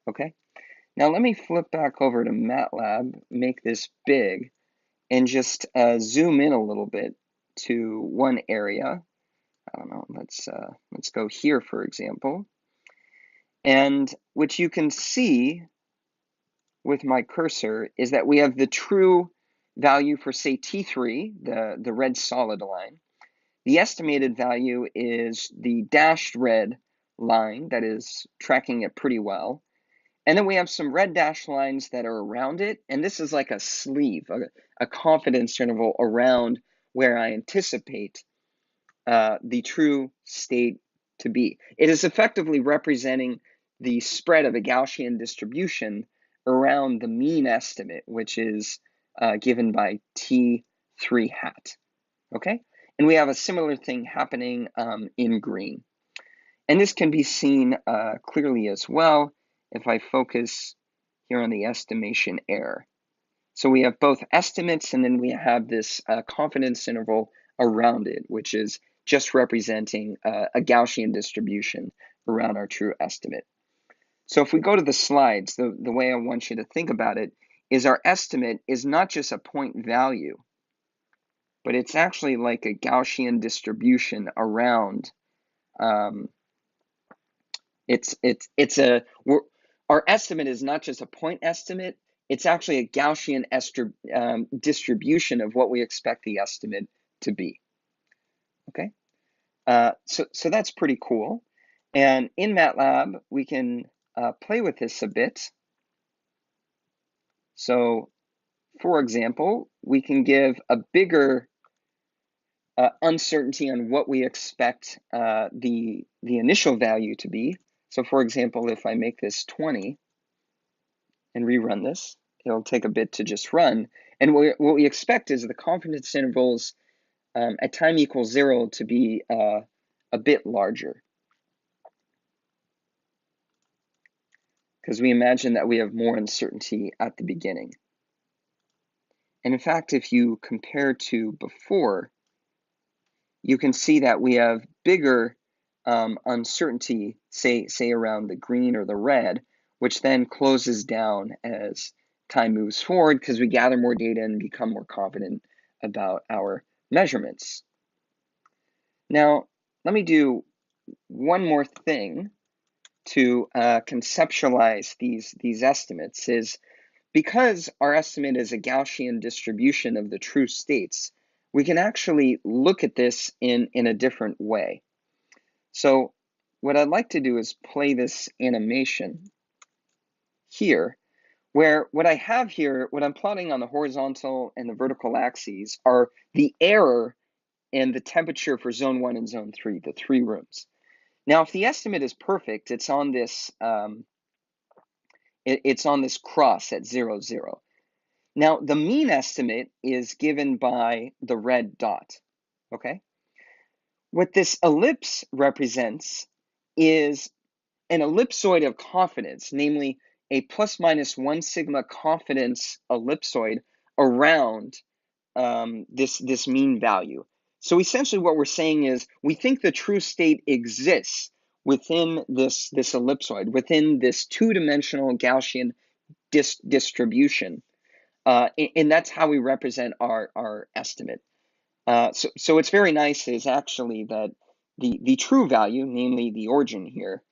Okay, now let me flip back over to MATLAB, make this big, and just zoom in a little bit to one area. I don't know, let's go here, for example. And what you can see with my cursor is that we have the true value for, say, T3, the red solid line. The estimated value is the dashed red line that is tracking it pretty well. And then we have some red dashed lines that are around it. And this is like a sleeve, a confidence interval around where I anticipate the true state to be. It is effectively representing the spread of a Gaussian distribution around the mean estimate, which is given by T3 hat, okay? And we have a similar thing happening in green. And this can be seen clearly as well if I focus here on the estimation error. So we have both estimates, and then we have this confidence interval around it, which is just representing a Gaussian distribution around our true estimate. So if we go to the slides, the way I want you to think about it is our estimate is not just a point value, but it's actually like a Gaussian distribution around. Our estimate is not just a point estimate, it's actually a Gaussian distribution of what we expect the estimate to be, okay? So that's pretty cool. And in MATLAB, we can play with this a bit. So, for example, we can give a bigger uncertainty on what we expect the initial value to be. So, for example, if I make this 20 and rerun this, it'll take a bit to just run. And what we expect is the confidence intervals at time equals 0 to be a bit larger, because we imagine that we have more uncertainty at the beginning. And in fact, if you compare to before, you can see that we have bigger uncertainty, say around the green or the red, which then closes down as time moves forward because we gather more data and become more confident about our measurements. Now, let me do one more thing to conceptualize these estimates. Is because our estimate is a Gaussian distribution of the true states, we can actually look at this in a different way. So what I'd like to do is play this animation here, where what I have here, what I'm plotting on the horizontal and the vertical axes are the error and the temperature for zone 1 and zone 3, the 3 rooms. Now, if the estimate is perfect, it's on this cross at 0, 0. Now, the mean estimate is given by the red dot, okay? What this ellipse represents is an ellipsoid of confidence, namely a plus minus 1 sigma confidence ellipsoid around this mean value. So essentially what we're saying is we think the true state exists within this ellipsoid, within this two-dimensional Gaussian distribution. And that's how we represent our estimate. So it's very nice is actually that the true value, namely the origin here,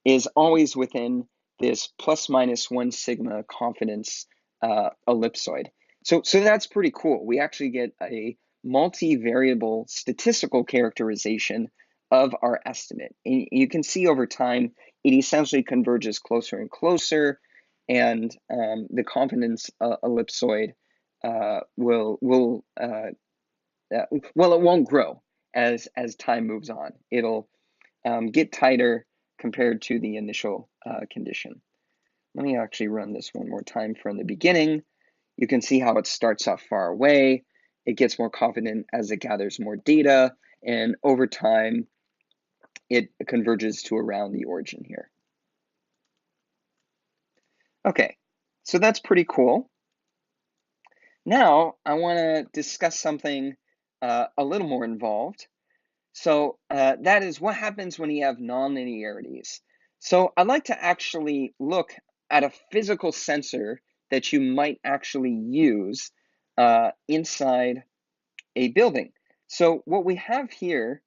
is always within this plus minus 1 sigma confidence ellipsoid. So that's pretty cool. We actually get a multivariable statistical characterization of our estimate. And you can see over time, it essentially converges closer and closer, and the confidence ellipsoid well, it won't grow as time moves on. It'll get tighter compared to the initial condition. Let me actually run this one more time from the beginning. You can see how it starts off far away. It gets more confident as it gathers more data, and over time, it converges to around the origin here. Okay, so that's pretty cool. Now, I want to discuss something a little more involved. So that is what happens when you have nonlinearities. So I'd like to actually look at a physical sensor that you might actually use inside a building. So what we have here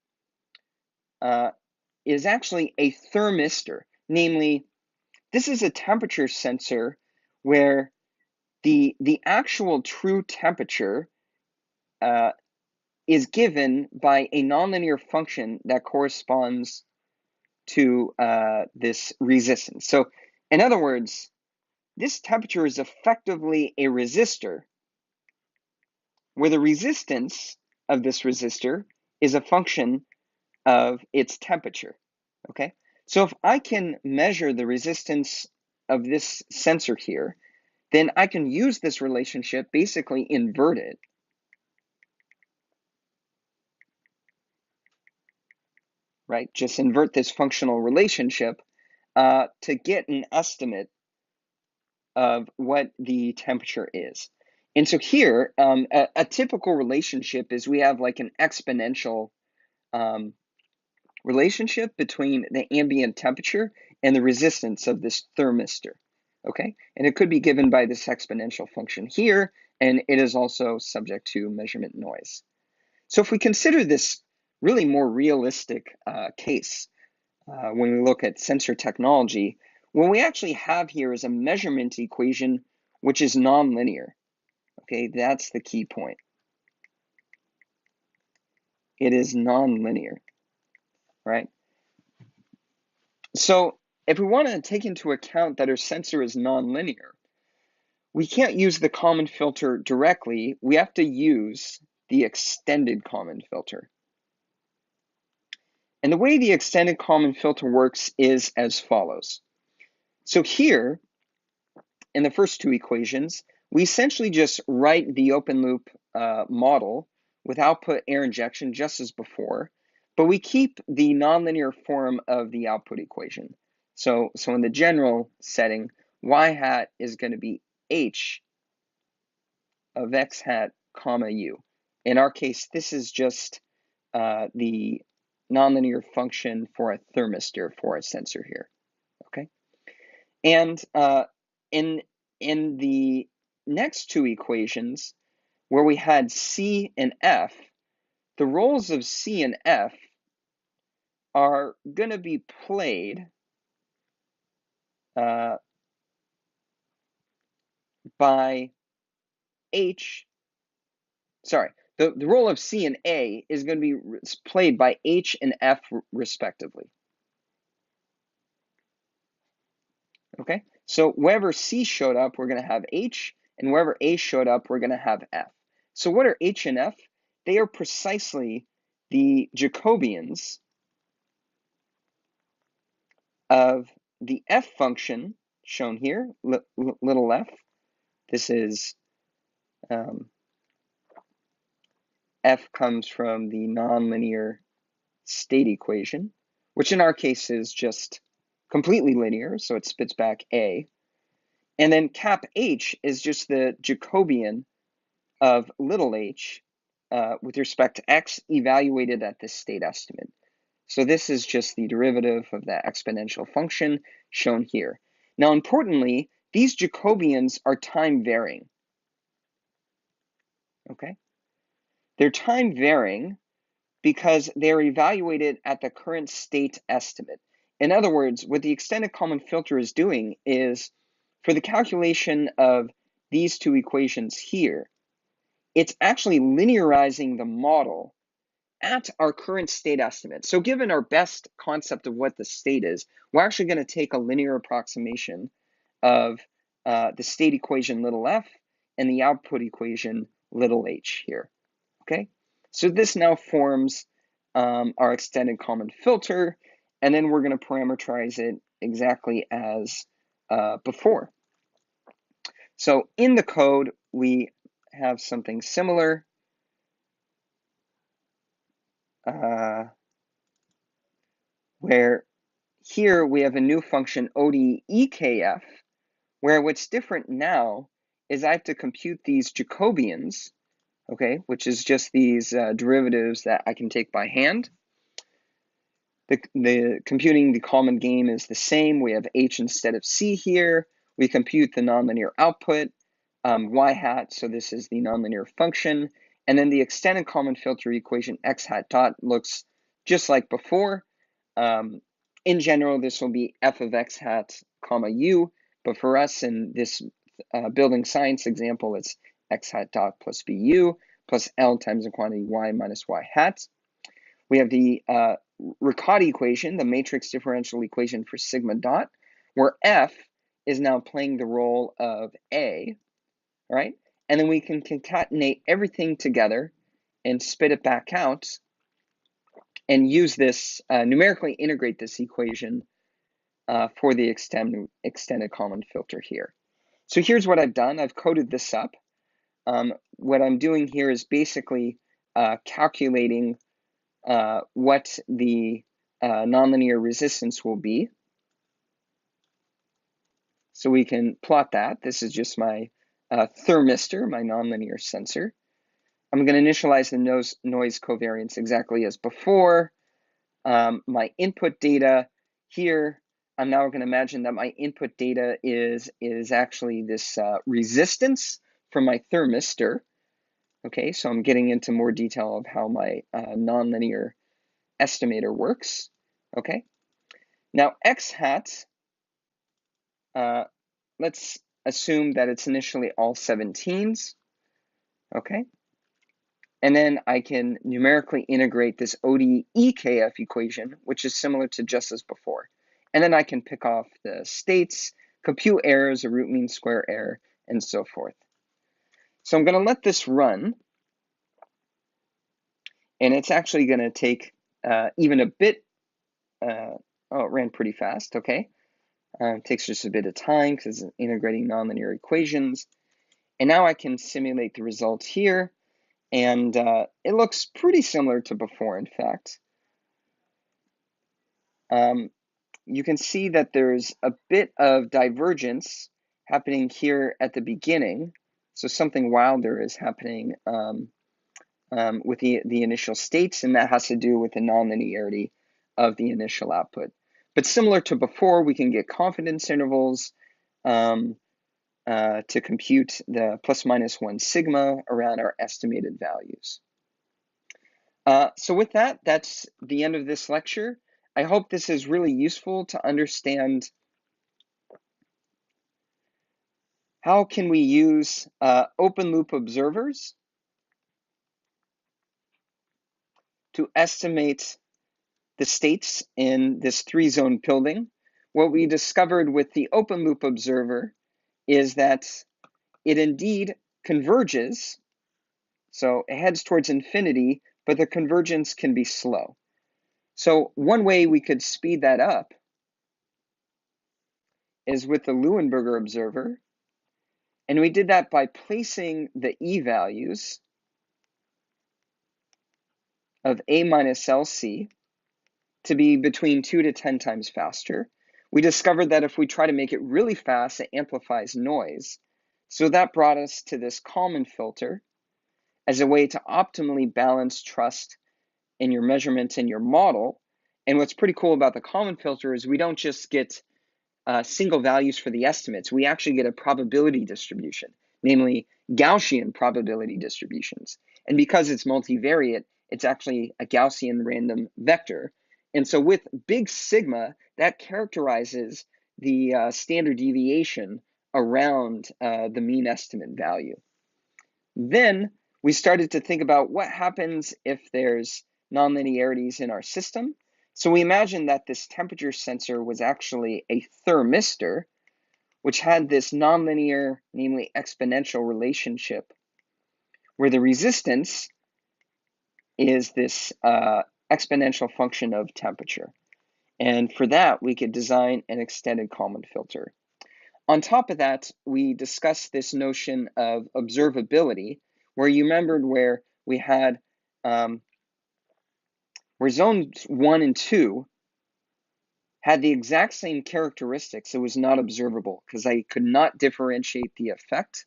is actually a thermistor, namely, this is a temperature sensor where the actual true temperature is given by a nonlinear function that corresponds to this resistance. So in other words, this temperature is effectively a resistor, where the resistance of this resistor is a function of its temperature, okay? So if I can measure the resistance of this sensor here, then I can use this relationship, basically invert it, right? Just invert this functional relationship to get an estimate of what the temperature is. And so here, a typical relationship is we have like an exponential relationship between the ambient temperature and the resistance of this thermistor, okay? And it could be given by this exponential function here, and it is also subject to measurement noise. So if we consider this really more realistic case, when we look at sensor technology, what we actually have here is a measurement equation which is nonlinear. Okay, that's the key point. It is nonlinear, right? So if we want to take into account that our sensor is nonlinear, we can't use the Kalman filter directly. We have to use the extended Kalman filter. And the way the extended Kalman filter works is as follows. So here, in the first two equations, we essentially just write the open loop model with output air injection just as before, but we keep the nonlinear form of the output equation. So in the general setting, y hat is going to be h of x hat comma u. In our case, this is just the nonlinear function for a thermistor for a sensor here, okay? And in the next two equations, where we had C and F, the roles of C and F are going to be played by H, sorry, the role of C and A is going to be played by H and F respectively. Okay, so wherever C showed up, we're going to have H, and wherever A showed up, we're going to have F. So what are H and F? They are precisely the Jacobians of the F function shown here, little f. This is F comes from the nonlinear state equation, which in our case is just completely linear, so it spits back A. And then cap H is just the Jacobian of little h with respect to x evaluated at this state estimate. So this is just the derivative of that exponential function shown here. Now, importantly, these Jacobians are time varying, okay? They're time varying because they're evaluated at the current state estimate. In other words, what the extended Kalman filter is doing is, for the calculation of these two equations here, it's actually linearizing the model at our current state estimate. So given our best concept of what the state is, we're actually going to take a linear approximation of the state equation little f and the output equation little h here, okay? So this now forms our extended Kalman filter, and then we're going to parameterize it exactly as before. So in the code, we have something similar. Where here we have a new function ODEKF, where what's different now is I have to compute these Jacobians, okay, which is just these derivatives that I can take by hand. The computing the Kalman game is the same. We have H instead of C here. We compute the nonlinear output y hat, so this is the nonlinear function, and then the extended Kalman filter equation x hat dot looks just like before. In general, this will be f of x hat comma u, but for us in this building science example, it's x hat dot plus bu plus L times the quantity y minus y hat. We have the Riccati equation, the matrix differential equation for sigma dot, where F is now playing the role of A, right? And then we can concatenate everything together and spit it back out and use this, numerically integrate this equation for the extended Kalman filter here. So here's what I've done. I've coded this up. What I'm doing here is basically calculating what the nonlinear resistance will be. So we can plot that. This is just my thermistor, my nonlinear sensor. I'm going to initialize the noise covariance exactly as before. My input data here, I'm now going to imagine that my input data is actually this resistance from my thermistor. Okay, so I'm getting into more detail of how my nonlinear estimator works. Okay, now x hat, let's assume that it's initially all 17s. Okay, and then I can numerically integrate this ODE-KF equation, which is similar to just as before. And then I can pick off the states, compute errors, a root mean square error, and so forth. So I'm going to let this run. And it's actually going to take even a bit, oh, it ran pretty fast, okay. It takes just a bit of time because it's integrating nonlinear equations. And now I can simulate the results here. And it looks pretty similar to before, in fact. You can see that there's a bit of divergence happening here at the beginning. So something wilder is happening with the initial states, and that has to do with the nonlinearity of the initial output. But similar to before, we can get confidence intervals to compute the plus minus 1 sigma around our estimated values. So with that, that's the end of this lecture. I hope this is really useful to understand how can we use open loop observers to estimate the states in this 3-zone building. What we discovered with the open loop observer is that it indeed converges, so it heads towards infinity, but the convergence can be slow. So one way we could speed that up is with the Luenberger Observer, and we did that by placing the E values of A minus LC to be between 2 to 10 times faster. We discovered that if we try to make it really fast, it amplifies noise. So that brought us to this Kalman filter as a way to optimally balance trust in your measurements in your model. And what's pretty cool about the Kalman filter is we don't just get single values for the estimates. We actually get a probability distribution, namely Gaussian probability distributions. And because it's multivariate, it's actually a Gaussian random vector. And so with big sigma, that characterizes the standard deviation around the mean estimate value. Then we started to think about what happens if there's nonlinearities in our system. So we imagined that this temperature sensor was actually a thermistor, which had this nonlinear, namely exponential relationship, where the resistance is this exponential function of temperature. And for that, we could design an extended Kalman filter. On top of that, we discussed this notion of observability, where you remembered where we had where zones 1 and 2 had the exact same characteristics. It was not observable because I could not differentiate the effect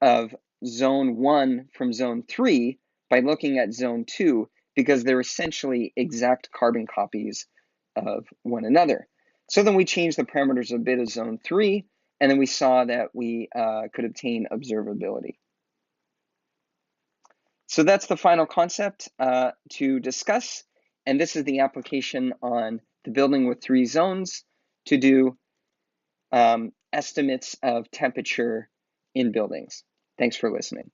of zone 1 from zone 3 by looking at zone 2 because they're essentially exact carbon copies of one another. So then we changed the parameters a bit of zone 3, And then we saw that we could obtain observability. So that's the final concept to discuss. And this is the application on the building with 3 zones to do estimates of temperature in buildings. Thanks for listening.